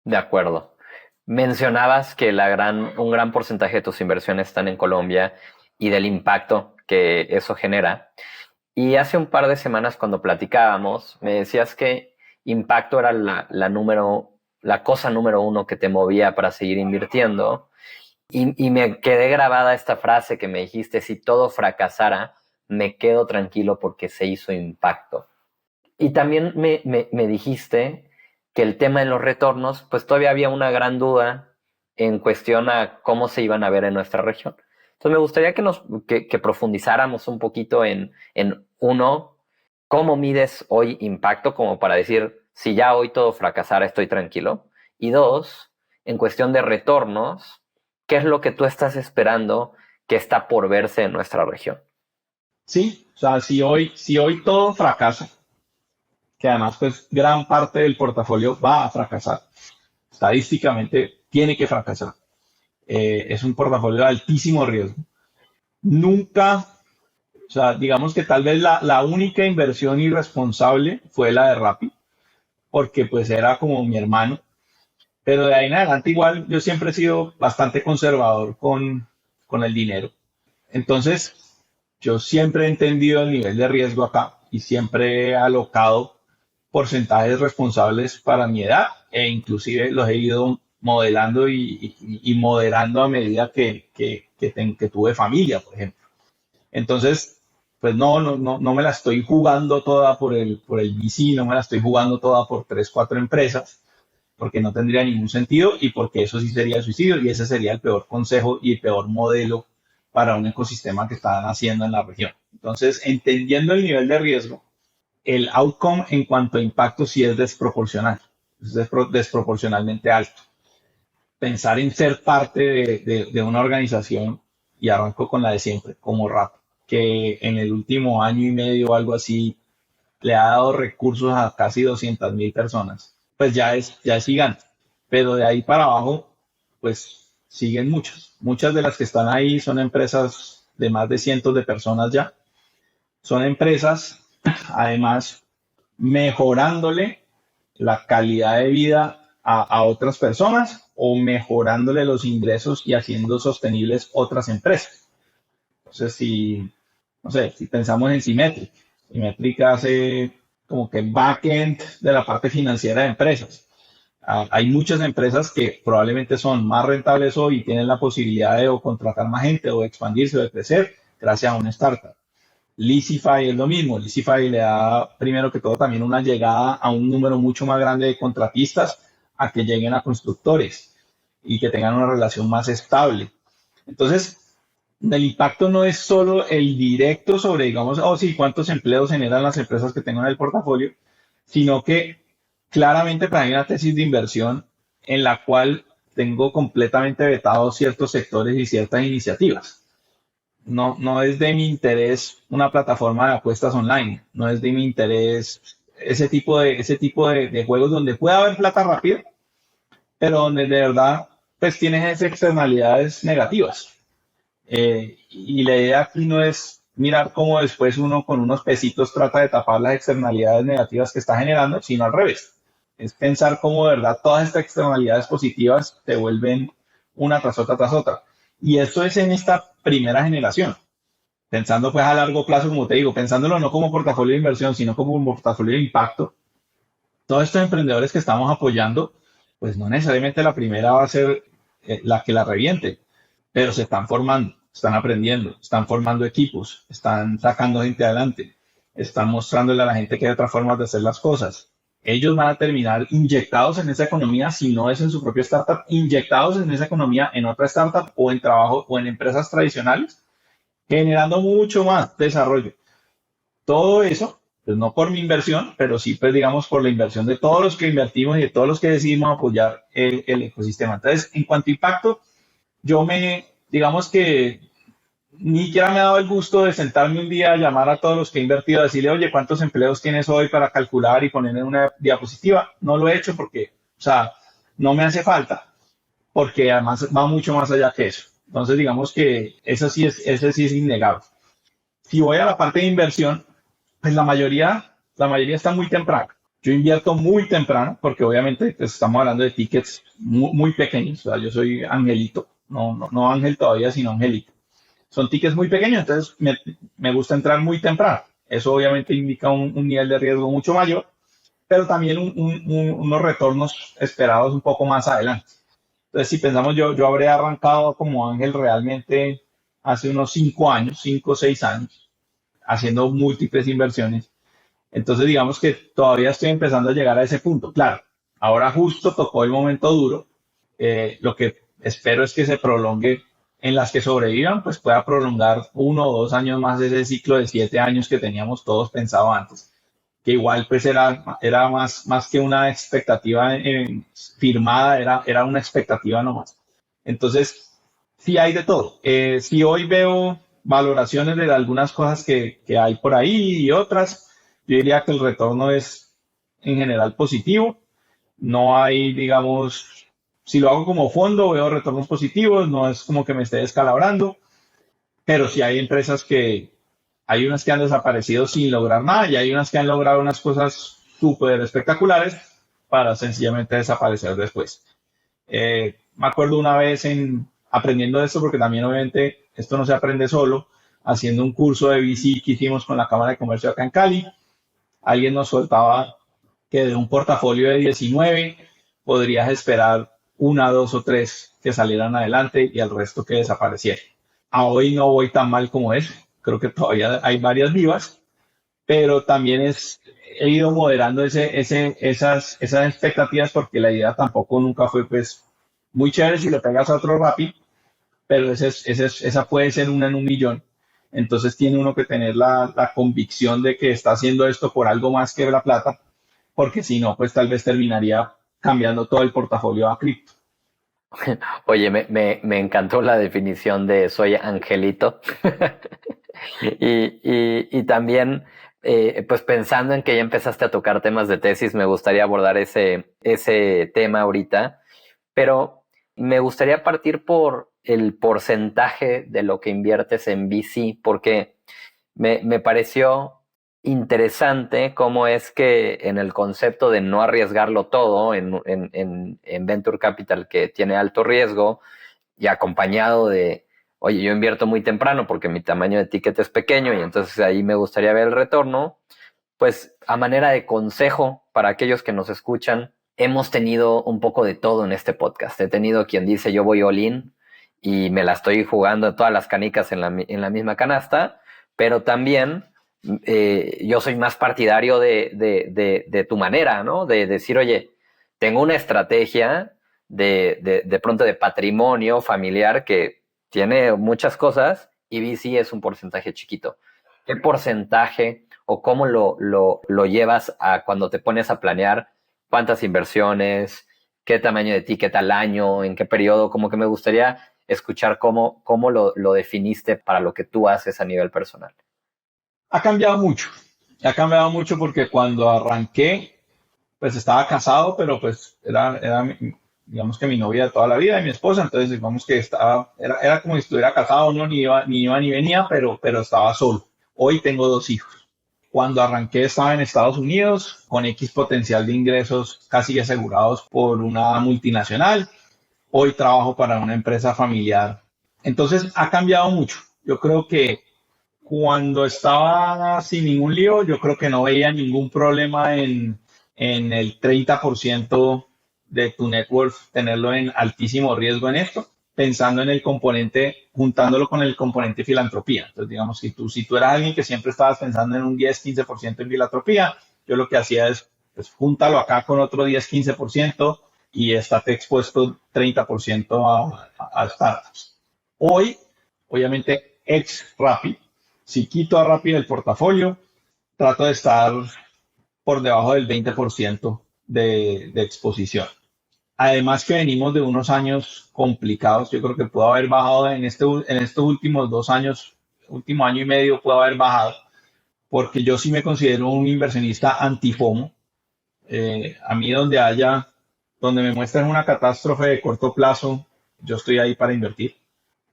De acuerdo. Mencionabas que un gran porcentaje de tus inversiones están en Colombia y del impacto que eso genera. Y hace un par de semanas cuando platicábamos, me decías que impacto era la cosa número uno que te movía para seguir invirtiendo. Y me quedé grabada esta frase que me dijiste: si todo fracasara, me quedo tranquilo porque se hizo impacto. Y también me dijiste que el tema de los retornos, pues todavía había una gran duda en cuestión a cómo se iban a ver en nuestra región. Entonces me gustaría que profundizáramos un poquito en uno, cómo mides hoy impacto, como para decir, si ya hoy todo fracasara, estoy tranquilo. Y dos, en cuestión de retornos, ¿qué es lo que tú estás esperando que está por verse en nuestra región? Sí, o sea, si hoy todo fracasa, que además pues gran parte del portafolio va a fracasar, estadísticamente tiene que fracasar. Es un portafolio de altísimo riesgo. Nunca, o sea, digamos que tal vez la única inversión irresponsable fue la de Rappi, porque pues era como mi hermano, pero de ahí en adelante igual yo siempre he sido bastante conservador con el dinero. Entonces, yo siempre he entendido el nivel de riesgo acá y siempre he alocado porcentajes responsables para mi edad e inclusive los he ido modelando y moderando a medida que tuve familia, por ejemplo. Entonces, pues no me la estoy jugando toda por el VC, no me la estoy jugando toda por tres, cuatro empresas, porque no tendría ningún sentido y porque eso sí sería suicidio y ese sería el peor consejo y el peor modelo para un ecosistema que están haciendo en la región. Entonces, entendiendo el nivel de riesgo, el outcome en cuanto a impacto sí es desproporcional, es desproporcionalmente alto. Pensar en ser parte de una organización, y arranco con la de siempre, como RAP, que en el último año y medio o algo así le ha dado recursos a casi 200.000 personas, pues ya es gigante. Pero de ahí para abajo, pues siguen muchas. Muchas de las que están ahí son empresas de más de cientos de personas ya. Son empresas, además, mejorándole la calidad de vida a otras personas o mejorándole los ingresos y haciendo sostenibles otras empresas. Entonces, no sé, si pensamos en Symmetric hace como que backend de la parte financiera de empresas. Hay muchas empresas que probablemente son más rentables hoy y tienen la posibilidad de o contratar más gente o de expandirse o de crecer gracias a una startup. Leasify es lo mismo. Leasify le da, primero que todo, también una llegada a un número mucho más grande de contratistas a que lleguen a constructores y que tengan una relación más estable. Entonces, el impacto no es solo el directo sobre, digamos, oh sí, cuántos empleos generan las empresas que tengo en el portafolio, sino que claramente para mí una tesis de inversión en la cual tengo completamente vetados ciertos sectores y ciertas iniciativas. No es de mi interés una plataforma de apuestas online, no es de mi interés ese tipo de juegos donde puede haber plata rápida, pero donde de verdad pues tienes esas externalidades negativas. Y la idea aquí no es mirar cómo después uno con unos pesitos trata de tapar las externalidades negativas que está generando, sino al revés. Es pensar cómo de verdad todas estas externalidades positivas se vuelven una tras otra tras otra. Y esto es en esta primera generación. pensando pues a largo plazo, como te digo, pensándolo no como portafolio de inversión, sino como un portafolio de impacto, todos estos emprendedores que estamos apoyando, pues no necesariamente la primera va a ser la que la reviente, pero se están formando, están aprendiendo, están formando equipos, están sacando gente adelante, están mostrándole a la gente que hay otras formas de hacer las cosas. Ellos van a terminar inyectados en esa economía, si no es en su propia startup, inyectados en esa economía en otra startup o en trabajo o en empresas tradicionales, generando mucho más desarrollo. Todo eso, pues no por mi inversión, pero sí, pues digamos, por la inversión de todos los que invertimos y de todos los que decidimos apoyar el ecosistema. Entonces, en cuanto a impacto, digamos que ni siquiera me ha dado el gusto de sentarme un día a llamar a todos los que he invertido, a decirle, oye, ¿cuántos empleos tienes hoy para calcular y poner en una diapositiva? No lo he hecho porque, o sea, no me hace falta, porque además va mucho más allá que eso. Entonces, digamos que ese sí es innegable. Si voy a la parte de inversión, pues la mayoría está muy temprano. Yo invierto muy temprano porque obviamente pues, estamos hablando de tickets muy pequeños. O sea, yo soy angelito, no ángel todavía, sino angelito. Son tickets muy pequeños, entonces me gusta entrar muy temprano. Eso obviamente indica un nivel de riesgo mucho mayor, pero también unos retornos esperados un poco más adelante. Entonces, si pensamos, yo habré arrancado como ángel realmente hace unos 5 años, 5 o 6 años, haciendo múltiples inversiones. Entonces, digamos que todavía estoy empezando a llegar a ese punto. Claro, ahora justo tocó el momento duro. Lo que espero es que se prolongue en las que sobrevivan, pues pueda prolongar 1 o 2 años más ese ciclo de 7 años que teníamos todos pensado antes, que igual pues era más que una expectativa firmada, era una expectativa nomás. Entonces, sí hay de todo. Si hoy veo valoraciones de algunas cosas que hay por ahí y otras, yo diría que el retorno es en general positivo. No hay, digamos, si lo hago como fondo, veo retornos positivos, no es como que me esté descalabrando, pero sí hay empresas hay unas que han desaparecido sin lograr nada y hay unas que han logrado unas cosas súper espectaculares para sencillamente desaparecer después. Me acuerdo una vez aprendiendo esto, porque también obviamente esto no se aprende solo, haciendo un curso de VC que hicimos con la Cámara de Comercio acá en Cali, alguien nos soltaba que de un portafolio de 19 podrías esperar una, dos o tres que salieran adelante y el resto que desapareciera. A hoy no voy tan mal como eso, creo que todavía hay varias vivas, pero también he ido moderando esas expectativas porque la idea tampoco nunca fue pues muy chévere si le pegas a otro Rappi, pero esa puede ser una en un millón. Entonces tiene uno que tener la convicción de que está haciendo esto por algo más que la plata, porque si no, pues tal vez terminaría cambiando todo el portafolio a cripto. Oye, me encantó la definición de soy angelito. Y también, pues pensando en que ya empezaste a tocar temas de tesis, me gustaría abordar ese tema ahorita, pero me gustaría partir por el porcentaje de lo que inviertes en VC, porque me pareció interesante cómo es que en el concepto de no arriesgarlo todo en Venture Capital, que tiene alto riesgo y acompañado de, oye, yo invierto muy temprano porque mi tamaño de ticket es pequeño y entonces ahí me gustaría ver el retorno, pues a manera de consejo para aquellos que nos escuchan, hemos tenido un poco de todo en este podcast. He tenido quien dice yo voy all in y me la estoy jugando todas las canicas en la misma canasta, pero también yo soy más partidario de tu manera, ¿no? De decir, oye, tengo una estrategia de pronto de patrimonio familiar que tiene muchas cosas y VC es un porcentaje chiquito. ¿Qué porcentaje o cómo lo llevas a cuando te pones a planear cuántas inversiones, qué tamaño de ticket al año, en qué periodo? Como que me gustaría escuchar cómo lo definiste para lo que tú haces a nivel personal. Ha cambiado mucho porque cuando arranqué, pues estaba casado, pero pues digamos que mi novia de toda la vida y mi esposa, entonces digamos que era como si estuviera casado, no, ni iba ni venía, pero estaba solo. Hoy tengo 2 hijos. Cuando arranqué estaba en Estados Unidos con X potencial de ingresos casi asegurados por una multinacional. Hoy trabajo para una empresa familiar. Entonces ha cambiado mucho. Yo creo que Cuando estaba sin ningún lío, yo creo que no veía ningún problema en el 30% de tu net worth, tenerlo en altísimo riesgo en esto, pensando en el componente, juntándolo con el componente filantropía. Entonces, digamos, si tú eras alguien que siempre estabas pensando en un 10-15% en filantropía, yo lo que hacía es, pues, júntalo acá con otro 10-15% y estate expuesto 30% a startups. Hoy, obviamente, ex Rappi, si quito a Rappi del portafolio, trato de estar por debajo del 20% de exposición. Además que venimos de unos años complicados, yo creo que pudo haber bajado en estos últimos 2 años, último año y medio pudo haber bajado, porque yo sí me considero un inversionista anti-FOMO. A mí donde me muestran una catástrofe de corto plazo, yo estoy ahí para invertir.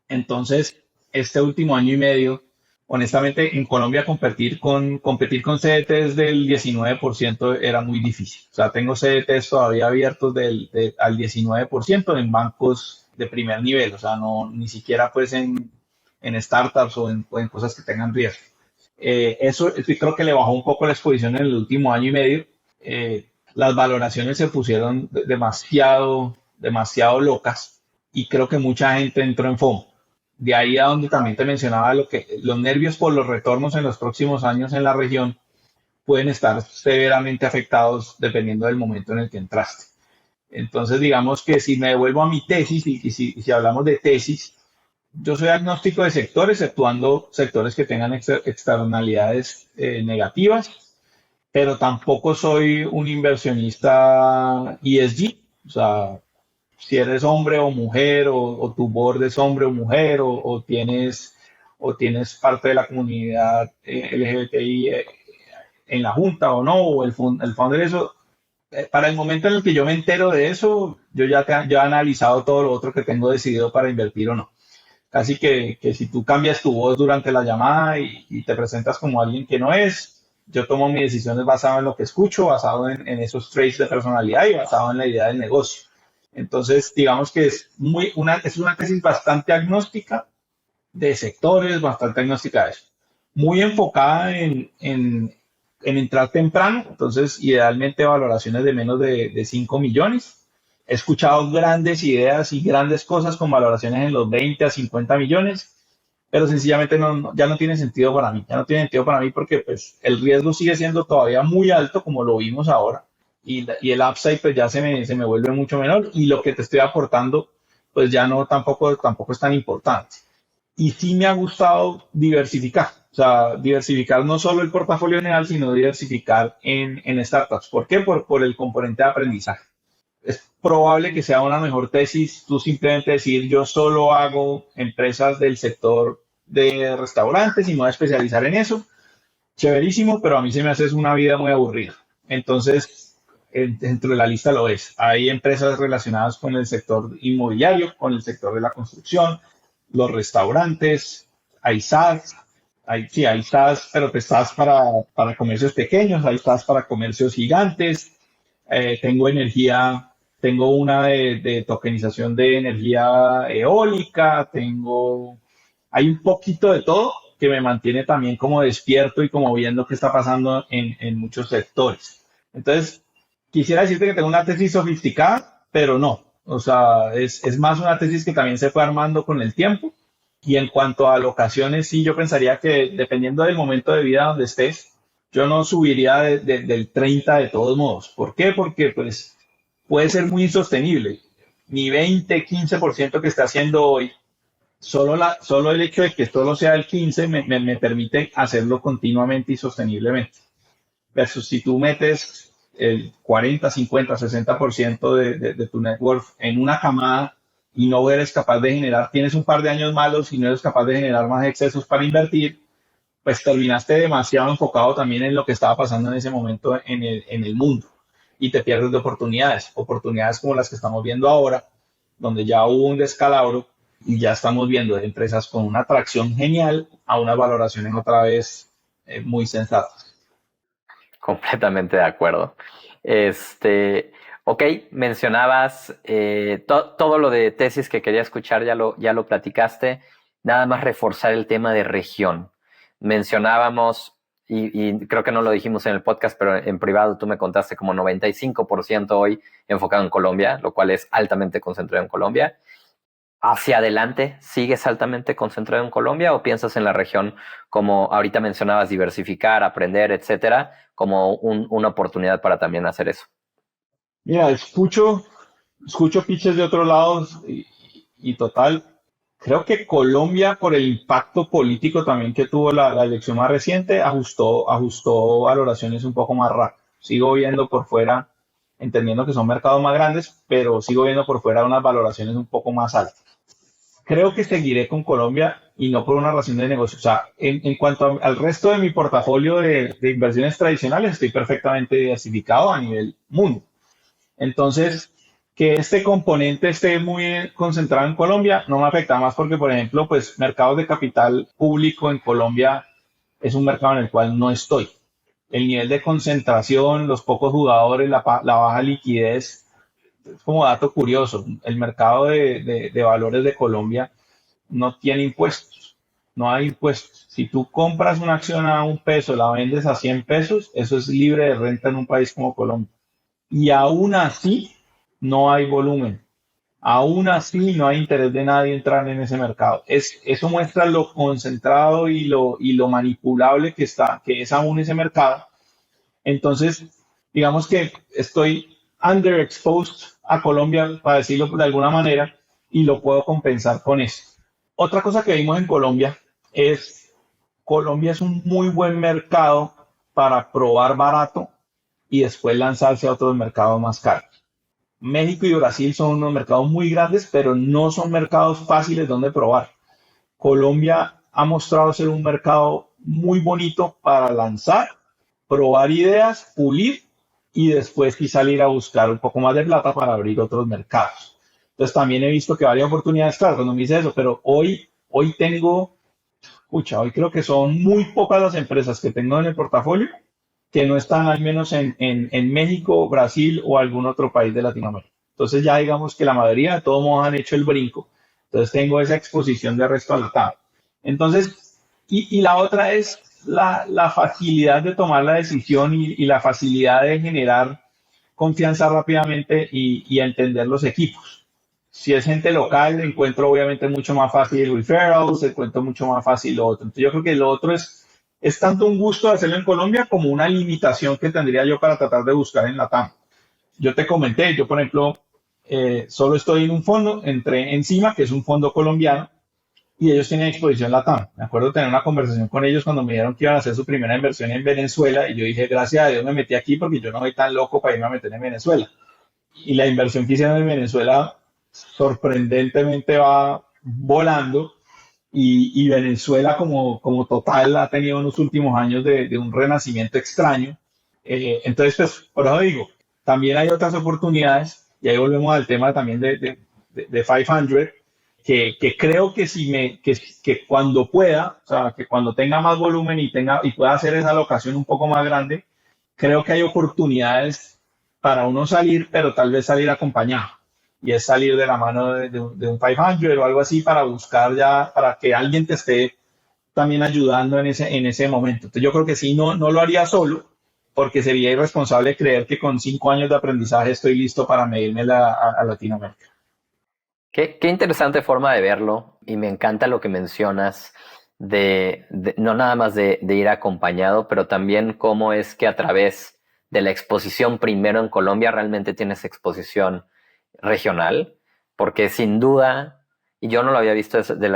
Entonces, este último año y medio, honestamente, en Colombia competir con CDTs del 19% era muy difícil. O sea, tengo CDTs todavía abiertos al 19% en bancos de primer nivel, o sea, no, ni siquiera pues en startups o en cosas que tengan riesgo. Eso sí creo que le bajó un poco la exposición en el último año y medio. Las valoraciones se pusieron demasiado, demasiado locas y creo que mucha gente entró en FOMO. De ahí a donde también te mencionaba los nervios por los retornos en los próximos años en la región pueden estar severamente afectados dependiendo del momento en el que entraste. Entonces, digamos que si me devuelvo a mi tesis y si hablamos de tesis, yo soy agnóstico de sectores, exceptuando sectores que tengan externalidades negativas, pero tampoco soy un inversionista ESG. O sea, si eres hombre o mujer, o tu board es hombre o mujer, o tienes parte de la comunidad LGBTI en la junta o no, o el founder, eso. Para el momento en el que yo me entero de eso, yo ya he analizado todo lo otro que tengo decidido para invertir o no. Casi que si tú cambias tu voz durante la llamada y te presentas como alguien que no es, yo tomo mis decisiones basado en lo que escucho, basado en esos traits de personalidad y basado en la idea del negocio. Entonces, digamos que es una tesis bastante agnóstica de sectores, bastante agnóstica de eso. Muy enfocada en entrar temprano, entonces idealmente valoraciones de menos de 5 millones. He escuchado grandes ideas y grandes cosas con valoraciones en los 20 a 50 millones, pero sencillamente ya no tiene sentido para mí. Ya no tiene sentido para mí porque pues, el riesgo sigue siendo todavía muy alto, como lo vimos ahora, y el upside pues ya se me vuelve mucho menor, y lo que te estoy aportando pues ya no tampoco es tan importante. Y sí me ha gustado diversificar, o sea, diversificar no solo el portafolio general, sino diversificar en startups. ¿Por qué? Por el componente de aprendizaje. Es probable que sea una mejor tesis tú simplemente decir yo solo hago empresas del sector de restaurantes y me voy a especializar en eso. Chéverísimo, pero a mí se me hace una vida muy aburrida. Entonces, dentro de la lista lo es. Hay empresas relacionadas con el sector inmobiliario, con el sector de la construcción, los restaurantes, hay SaaS, hay SaaS, pero pues SaaS para comercios pequeños, hay SaaS para comercios gigantes. Tengo energía, tengo una de tokenización de energía eólica, hay un poquito de todo que me mantiene también como despierto y como viendo qué está pasando en muchos sectores. Entonces, quisiera decirte que tengo una tesis sofisticada, pero no. O sea, es más una tesis que también se fue armando con el tiempo. Y en cuanto a locaciones, sí, yo pensaría que dependiendo del momento de vida donde estés, yo no subiría del 30 de todos modos. ¿Por qué? Porque pues puede ser muy insostenible. Mi 20-15% que está haciendo hoy, solo el hecho de que solo sea el 15 me permite hacerlo continuamente y sosteniblemente. Versus si tú metes el 40, 50, 60% de tu net worth en una camada y no eres capaz de generar, tienes un par de años malos y no eres capaz de generar más excesos para invertir, pues terminaste demasiado enfocado también en lo que estaba pasando en ese momento en el mundo y te pierdes de oportunidades como las que estamos viendo ahora, donde ya hubo un descalabro y ya estamos viendo de empresas con una atracción genial a unas valoraciones otra vez muy sensatas. Completamente de acuerdo. Ok, mencionabas todo lo de tesis que quería escuchar, ya lo platicaste. Nada más reforzar el tema de región. mencionábamos, y creo que no lo dijimos en el podcast, pero en privado tú me contaste como 95% hoy enfocado en Colombia, lo cual es altamente concentrado en Colombia. ¿Hacia adelante sigues altamente concentrado en Colombia o piensas en la región como ahorita mencionabas, diversificar, aprender, etcétera, como una oportunidad para también hacer eso? Mira, escucho pitches de otros lados y total, creo que Colombia, por el impacto político también que tuvo la elección más reciente, ajustó valoraciones un poco más rápido. Sigo viendo por fuera, entendiendo que son mercados más grandes, pero sigo viendo por fuera unas valoraciones un poco más altas. Creo que seguiré con Colombia y no por una razón de negocio. O sea, en cuanto al resto de mi portafolio de inversiones tradicionales, estoy perfectamente diversificado a nivel mundo. Entonces, que este componente esté muy concentrado en Colombia no me afecta más porque, por ejemplo, pues mercados de capital público en Colombia es un mercado en el cual no estoy. El nivel de concentración, los pocos jugadores, la baja liquidez, es como dato curioso. El mercado de valores de Colombia no tiene impuestos, no hay impuestos. Si tú compras una acción a 1 peso, la vendes a 100 pesos, eso es libre de renta en un país como Colombia. Y aún así no hay volumen. Aún así no hay interés de nadie entrar en ese mercado. Eso muestra lo concentrado y lo manipulable que es aún ese mercado. Entonces, digamos que estoy underexposed a Colombia, para decirlo de alguna manera, y lo puedo compensar con eso. Otra cosa que vimos en Colombia es un muy buen mercado para probar barato y después lanzarse a otros mercados más caros. México y Brasil son unos mercados muy grandes, pero no son mercados fáciles donde probar. Colombia ha mostrado ser un mercado muy bonito para lanzar, probar ideas, pulir y después sí salir a buscar un poco más de plata para abrir otros mercados. Entonces también he visto que varias oportunidades, claro, cuando me dice eso, pero hoy tengo, hoy creo que son muy pocas las empresas que tengo en el portafolio que no están al menos en México, Brasil o algún otro país de Latinoamérica. Entonces ya digamos que la mayoría de todos modos han hecho el brinco. Entonces tengo esa exposición de resto al TAM. Entonces, y la otra es la facilidad de tomar la decisión y la facilidad de generar confianza rápidamente y entender los equipos. Si es gente local, encuentro obviamente mucho más fácil referrals, encuentro mucho más fácil lo otro. Entonces yo creo que lo otro es tanto un gusto de hacerlo en Colombia como una limitación que tendría yo para tratar de buscar en la TAM. Yo te comenté, yo por ejemplo, solo estoy en un fondo, entré encima, que es un fondo colombiano, y ellos tienen exposición LATAM. Me acuerdo tener una conversación con ellos cuando me dijeron que iban a hacer su primera inversión en Venezuela, y yo dije, gracias a Dios me metí aquí porque yo no soy tan loco para irme a meter en Venezuela. Y la inversión que hicieron en Venezuela sorprendentemente va volando y Venezuela como total ha tenido en los últimos años de un renacimiento extraño. Entonces, pues, por eso digo, también hay otras oportunidades, y ahí volvemos al tema también de 500, que creo que, que cuando pueda, o sea, que cuando tenga más volumen y pueda hacer esa alocación un poco más grande, creo que hay oportunidades para uno salir, pero tal vez salir acompañado y es salir de la mano de un 500 o algo así para buscar ya, para que alguien te esté también ayudando en ese momento. Entonces yo creo que sí, no lo haría solo, porque sería irresponsable creer que con 5 años de aprendizaje estoy listo para medirme a Latinoamérica. Qué interesante forma de verlo y me encanta lo que mencionas no nada más de ir acompañado, pero también cómo es que a través de la exposición primero en Colombia realmente tienes exposición regional, porque sin duda, y yo no lo había visto de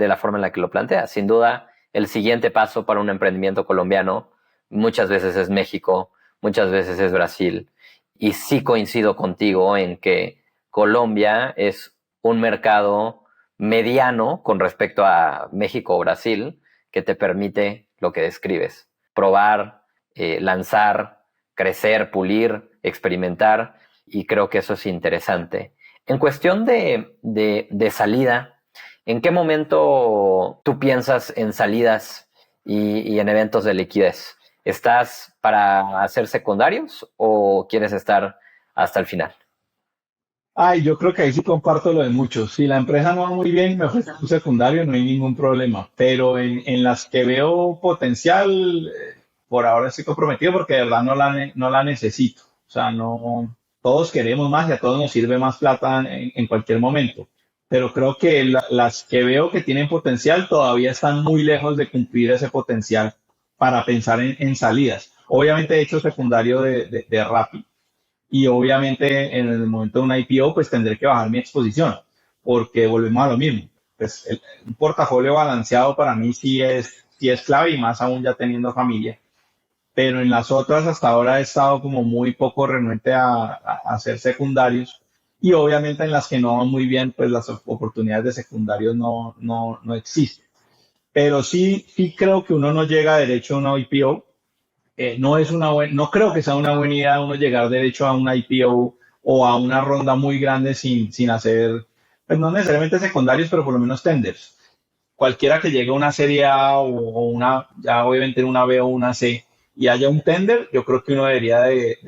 la forma en la que lo planteas, sin duda el siguiente paso para un emprendimiento colombiano muchas veces es México, muchas veces es Brasil, y sí coincido contigo en que Colombia es un mercado mediano con respecto a México o Brasil que te permite lo que describes, probar, lanzar, crecer, pulir, experimentar, y creo que eso es interesante. En cuestión de salida, ¿en qué momento tú piensas en salidas y en eventos de liquidez? ¿Estás para hacer secundarios o quieres estar hasta el final? Ay, yo creo que ahí sí comparto lo de muchos. Si la empresa no va muy bien y me ofrece un secundario, no hay ningún problema. Pero en las que veo potencial, por ahora estoy comprometido porque de verdad no la necesito. O sea, no, todos queremos más y a todos nos sirve más plata en cualquier momento. Pero creo que las que veo que tienen potencial todavía están muy lejos de cumplir ese potencial para pensar en salidas. Obviamente he hecho secundario de Rappi y obviamente en el momento de una IPO pues tendré que bajar mi exposición porque volvemos a lo mismo. Pues un portafolio balanceado para mí sí es clave y más aún ya teniendo familia. Pero en las otras hasta ahora he estado como muy poco renuente a hacer secundarios y obviamente en las que no van muy bien pues las oportunidades de secundarios no existen. Pero sí creo que uno no llega derecho a una IPO. No creo que sea una buena idea uno llegar derecho a una IPO o a una ronda muy grande sin hacer, pues no necesariamente secundarios, pero por lo menos tenders. Cualquiera que llegue a una serie A o una, ya obviamente en una B o una C y haya un tender, yo creo que uno debería de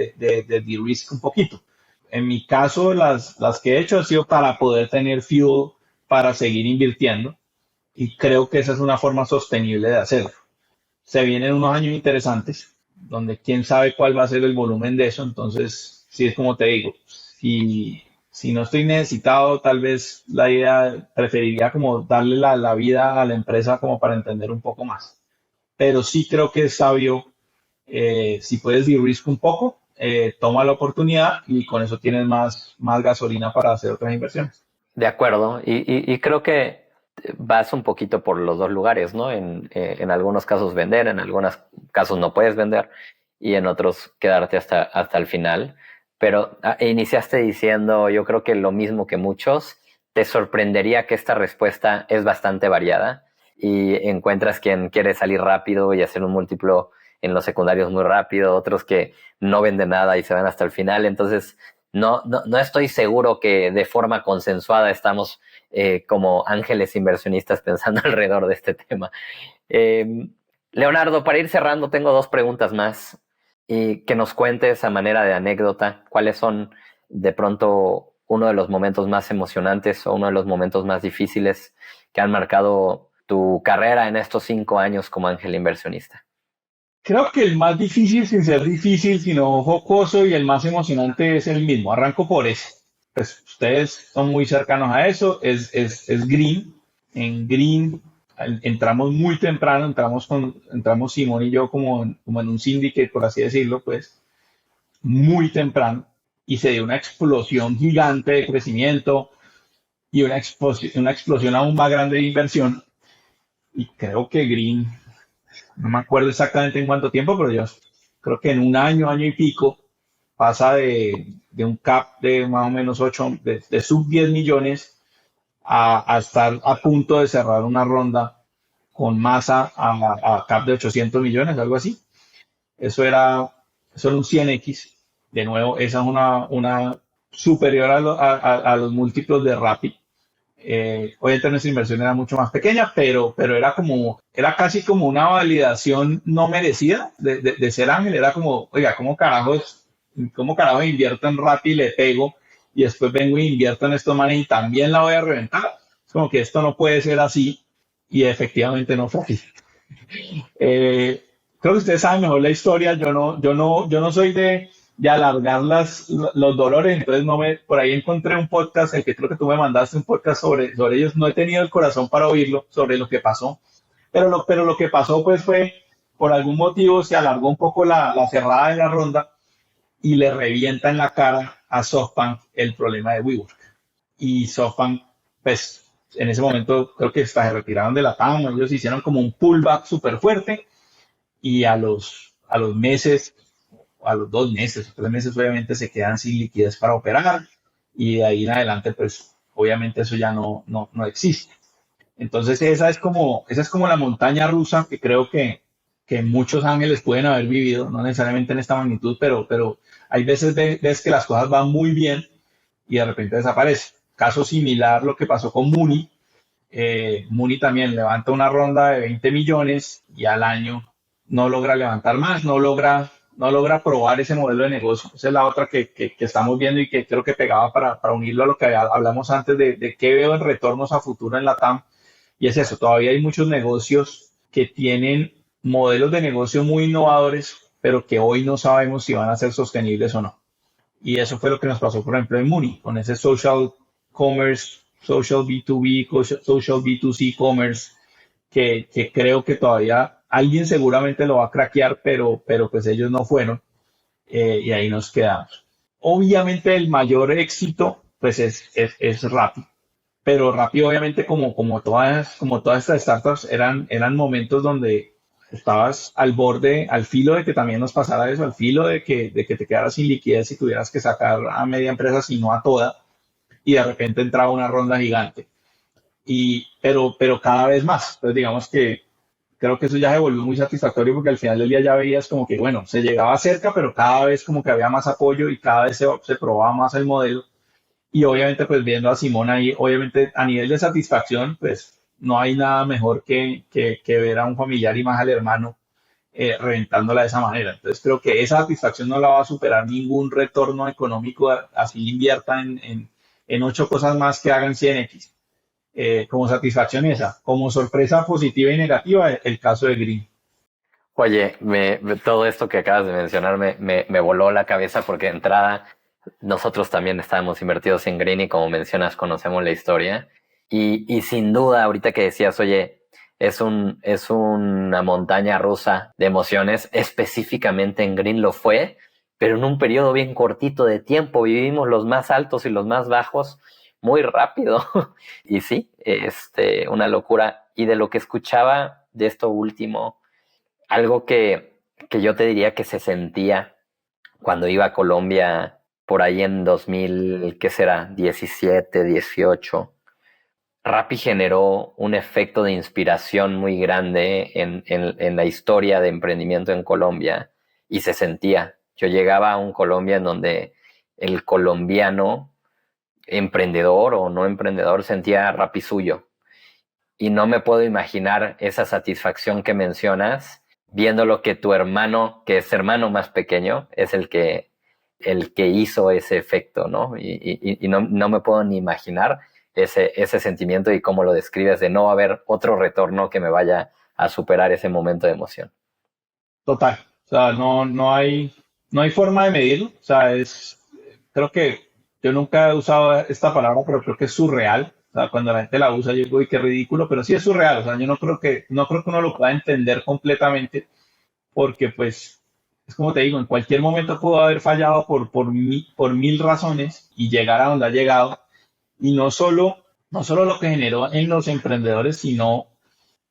de-risk un poquito. En mi caso, las que he hecho han sido para poder tener fuel para seguir invirtiendo y creo que esa es una forma sostenible de hacerlo. Se vienen unos años interesantes, donde quién sabe cuál va a ser el volumen de eso, entonces, sí es como te digo, si no estoy necesitado, tal vez la idea preferiría como darle la vida a la empresa como para entender un poco más. Pero sí creo que es sabio, si puedes de-risk un poco, toma la oportunidad y con eso tienes más gasolina para hacer otras inversiones. De acuerdo, y creo que vas un poquito por los dos lugares, ¿no? En algunos casos vender, en algunos casos no puedes vender y en otros quedarte hasta el final. Pero iniciaste diciendo, yo creo que lo mismo que muchos, te sorprendería que esta respuesta es bastante variada y encuentras quien quiere salir rápido y hacer un múltiplo en los secundarios muy rápido, otros que no venden nada y se van hasta el final. Entonces, no estoy seguro que de forma consensuada estamos como ángeles inversionistas pensando alrededor de este tema. Eh, Leonardo, para ir cerrando, tengo dos preguntas más y que nos cuentes a manera de anécdota cuáles son de pronto uno de los momentos más emocionantes o uno de los momentos más difíciles que han marcado tu carrera en estos 5 años como ángel inversionista. Creo que el más difícil, sin ser difícil, sino jocoso y el más emocionante es el mismo. Arranco por ese. Pues ustedes son muy cercanos a eso. Es Green. En Green entramos muy temprano, entramos Simón y yo como en un syndicate, por así decirlo, pues muy temprano. Y se dio una explosión gigante de crecimiento y una explosión aún más grande de inversión. Y creo que Green no me acuerdo exactamente en cuánto tiempo, pero yo creo que en un año y pico, pasa de un cap de más o menos 8 de sub 10 millones a estar a punto de cerrar una ronda con masa a cap de 800 millones, algo así. Eso era un 100x. De nuevo, esa es una superior a los múltiplos de Rappi. Obviamente nuestra inversión era mucho más pequeña, pero era casi como una validación no merecida de ser ángel. Era como, oiga, cómo carajos invierto en Rappi y le pego y después vengo e invierto en estos manes y también la voy a reventar? Es como que esto no puede ser así y efectivamente no fue así. Eh, Creo que ustedes saben mejor la historia. Yo no soy de alargar los dolores, entonces por ahí encontré un podcast, el que creo que tú me mandaste un podcast sobre ellos. No he tenido el corazón para oírlo, sobre lo que pasó, pero lo que pasó pues fue, por algún motivo se alargó un poco la cerrada de la ronda y le revienta en la cara a SoftBank el problema de WeWork. Y SoftBank, pues en ese momento creo que hasta se retiraron de la TAM, ellos hicieron como un pullback súper fuerte y a los meses, a los 2 meses, 3 meses, obviamente se quedan sin liquidez para operar y de ahí en adelante, pues obviamente eso ya no existe. Entonces esa es como la montaña rusa que creo que muchos ángeles pueden haber vivido, no necesariamente en esta magnitud, pero hay veces ves que las cosas van muy bien y de repente desaparece. Caso similar lo que pasó con Mooney. Mooney también levanta una ronda de 20 millones y al año no logra levantar más, no logra no logra probar ese modelo de negocio. Esa es la otra que estamos viendo y que creo que pegaba para unirlo a lo que hablamos antes de qué veo en retornos a futuro en la TAM. Y es eso, todavía hay muchos negocios que tienen modelos de negocio muy innovadores, pero que hoy no sabemos si van a ser sostenibles o no. Y eso fue lo que nos pasó, por ejemplo, en Muni, con ese social commerce, social B2B, social B2C commerce, que creo que todavía alguien seguramente lo va a craquear, pero pues ellos no fueron, y ahí nos quedamos. Obviamente el mayor éxito pues es Rappi, pero Rappi obviamente como todas estas startups eran momentos donde estabas al borde, al filo de que también nos pasara eso, al filo de que te quedaras sin liquidez y tuvieras que sacar a media empresa, si no a toda, y de repente entraba una ronda gigante. Pero cada vez más. Entonces, digamos que creo que eso ya se volvió muy satisfactorio porque al final del día ya veías como que, bueno, se llegaba cerca, pero cada vez como que había más apoyo y cada vez se probaba más el modelo. Y obviamente, pues viendo a Simón ahí, obviamente a nivel de satisfacción, pues no hay nada mejor que ver a un familiar y más al hermano reventándola de esa manera. Entonces creo que esa satisfacción no la va a superar ningún retorno económico, así invierta en ocho cosas más que hagan 100x. Como satisfacción esa, como sorpresa positiva y negativa, el caso de Green. Oye, todo esto que acabas de mencionar me voló la cabeza porque de entrada nosotros también estábamos invertidos en Green y como mencionas conocemos la historia y sin duda ahorita que decías, oye, es una montaña rusa de emociones, específicamente en Green lo fue, pero en un periodo bien cortito de tiempo vivimos los más altos y los más bajos muy rápido y sí, una locura. Y de lo que escuchaba de esto último, algo que yo te diría que se sentía cuando iba a Colombia por ahí en 2000, ¿qué será? 17, 18. Rappi generó un efecto de inspiración muy grande en la historia de emprendimiento en Colombia y se sentía. Yo llegaba a un Colombia en donde el colombiano, emprendedor o no emprendedor, sentía Rappi suyo. Y no me puedo imaginar esa satisfacción que mencionas viendo lo que tu hermano, que es hermano más pequeño, es el que hizo ese efecto, ¿no? Y no me puedo ni imaginar ese sentimiento y cómo lo describes de no haber otro retorno que me vaya a superar ese momento de emoción. Total. O sea, no hay forma de medirlo. O sea, creo que yo nunca he usado esta palabra, pero creo que es surreal. O sea, cuando la gente la usa, yo digo, uy, qué ridículo, pero sí es surreal. O sea, yo no creo que uno lo pueda entender completamente, porque pues, es como te digo, en cualquier momento pudo haber fallado por mil razones y llegar a donde ha llegado. Y no solo lo que generó en los emprendedores, sino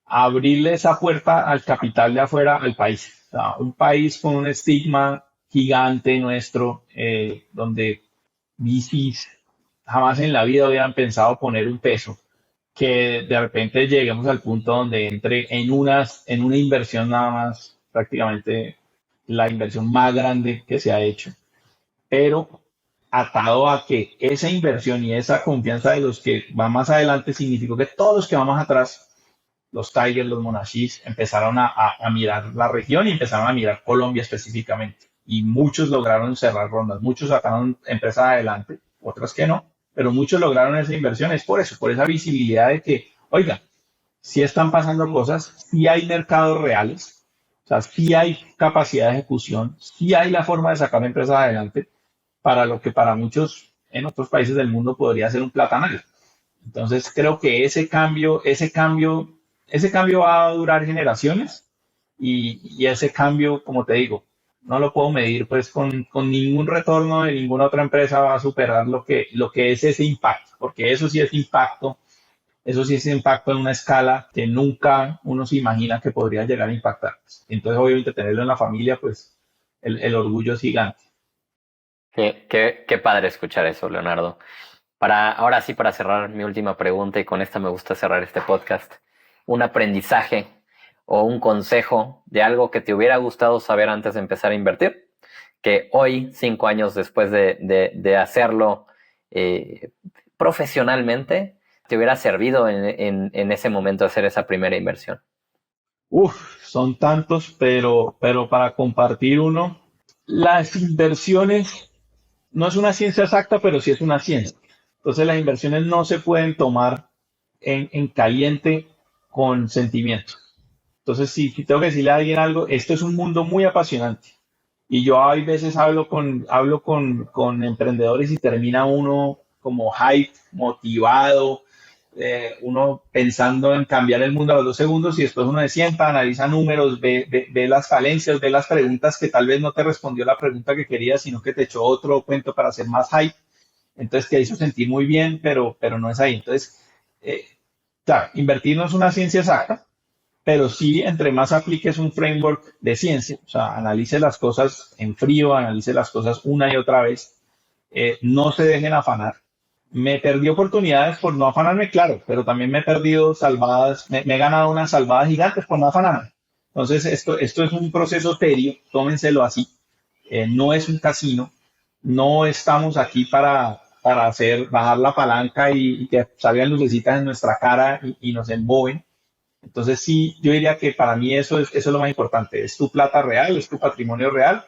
abrirle esa puerta al capital de afuera al país. O sea, un país con un estigma gigante nuestro, donde VCs jamás en la vida habían pensado poner un peso, que de repente lleguemos al punto donde entre en una inversión nada más, prácticamente la inversión más grande que se ha hecho, pero atado a que esa inversión y esa confianza de los que van más adelante significó que todos los que van más atrás, los Tigers, los Monashis, empezaron a mirar la región y empezaron a mirar Colombia específicamente. Y muchos lograron cerrar rondas, muchos sacaron empresas adelante, otras que no, pero muchos lograron esa inversión. Es por eso, por esa visibilidad de que, oiga, si están pasando cosas, si hay mercados reales, o sea, si hay capacidad de ejecución, si hay la forma de sacar empresas adelante, para lo que para muchos en otros países del mundo podría ser un platanal. Entonces creo que ese cambio va a durar generaciones, y ese cambio, como te digo, no lo puedo medir pues con ningún retorno de ninguna otra empresa va a superar lo que es ese impacto, porque eso sí es impacto en una escala que nunca uno se imagina que podría llegar a impactar. Entonces obviamente tenerlo en la familia, pues el orgullo es gigante. Qué padre escuchar eso, Leonardo. Ahora sí, para cerrar mi última pregunta, y con esta me gusta cerrar este podcast, un aprendizaje o un consejo de algo que te hubiera gustado saber antes de empezar a invertir, que hoy, 5 años después de hacerlo profesionalmente, te hubiera servido en ese momento hacer esa primera inversión. Uf, son tantos, pero para compartir uno, Las inversiones no es una ciencia exacta, pero sí es una ciencia. Entonces las inversiones no se pueden tomar en caliente con sentimientos. Entonces, si tengo que decirle a alguien algo, esto es un mundo muy apasionante. Y yo a veces hablo con emprendedores y termina uno como hype, motivado, uno pensando en cambiar el mundo a los 2 segundos y después uno se sienta, analiza números, ve las falencias, ve las preguntas que tal vez no te respondió la pregunta que querías, sino que te echó otro cuento para hacer más hype. Entonces te hizo sentir muy bien, pero no es ahí. Entonces, eh, claro, invertir no es una ciencia exacta, pero sí entre más apliques un framework de ciencia, o sea, analice las cosas en frío, analice las cosas una y otra vez, no se dejen afanar. Me perdí oportunidades por no afanarme, claro, pero también me he perdido salvadas, me he ganado unas salvadas gigantes por no afanarme. Entonces, esto es un proceso serio, tómenselo así. No es un casino, no estamos aquí para bajar la palanca y que salgan lucecitas en nuestra cara y nos emboben. Entonces sí, yo diría que para mí eso es lo más importante. Es tu plata real, es tu patrimonio real.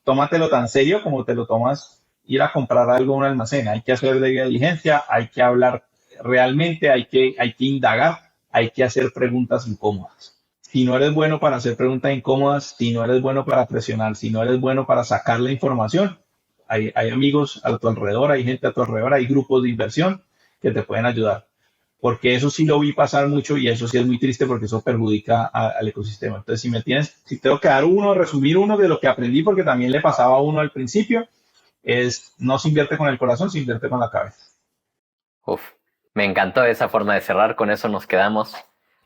Tómatelo tan serio como te lo tomas ir a comprar algo a un almacén. Hay que hacer debida diligencia, hay que hablar realmente, hay que indagar, hay que hacer preguntas incómodas. Si no eres bueno para hacer preguntas incómodas, si no eres bueno para presionar, si no eres bueno para sacar la información, hay amigos a tu alrededor, hay gente a tu alrededor, hay grupos de inversión que te pueden ayudar, porque eso sí lo vi pasar mucho y eso sí es muy triste porque eso perjudica al ecosistema. Entonces, si tengo que dar resumir uno de lo que aprendí, porque también le pasaba a uno al principio, es no se invierte con el corazón, se invierte con la cabeza. Uf, me encantó esa forma de cerrar, con eso nos quedamos.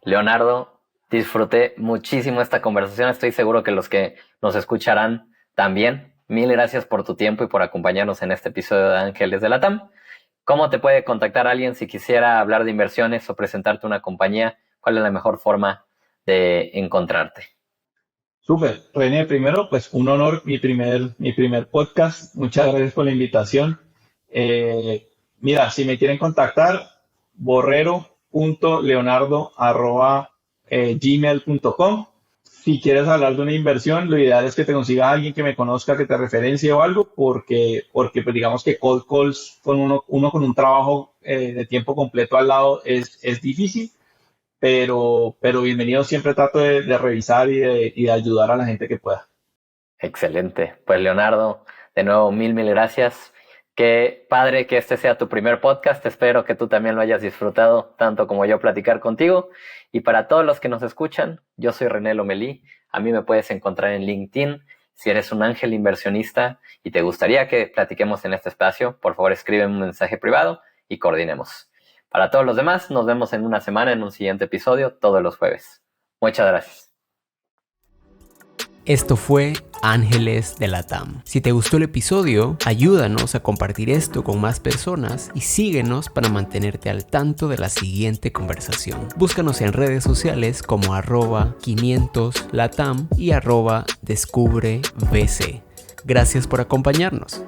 Leonardo, disfruté muchísimo esta conversación, estoy seguro que los que nos escucharán también. Mil gracias por tu tiempo y por acompañarnos en este episodio de Ángeles de Latam. ¿Cómo te puede contactar alguien si quisiera hablar de inversiones o presentarte una compañía? ¿Cuál es la mejor forma de encontrarte? Súper. René, primero, pues un honor, mi primer podcast. Muchas gracias por la invitación. Mira, si me quieren contactar, borrero.leonardo@gmail.com. Si quieres hablar de una inversión, lo ideal es que te consigas a alguien que me conozca, que te referencie o algo, porque pues digamos que cold calls con uno con un trabajo de tiempo completo al lado es difícil, pero bienvenido, siempre trato de revisar y de ayudar a la gente que pueda. Excelente. Pues Leonardo, de nuevo, mil gracias. Qué padre que este sea tu primer podcast. Espero que tú también lo hayas disfrutado tanto como yo platicar contigo. Y para todos los que nos escuchan, yo soy René Lomelí. A mí me puedes encontrar en LinkedIn. Si eres un ángel inversionista y te gustaría que platiquemos en este espacio, por favor escríbeme un mensaje privado y coordinemos. Para todos los demás, nos vemos en una semana en un siguiente episodio, todos los jueves. Muchas gracias. Esto fue Ángeles de Latam. Si te gustó el episodio, ayúdanos a compartir esto con más personas y síguenos para mantenerte al tanto de la siguiente conversación. Búscanos en redes sociales como @500latam y @descubrebc. Gracias por acompañarnos.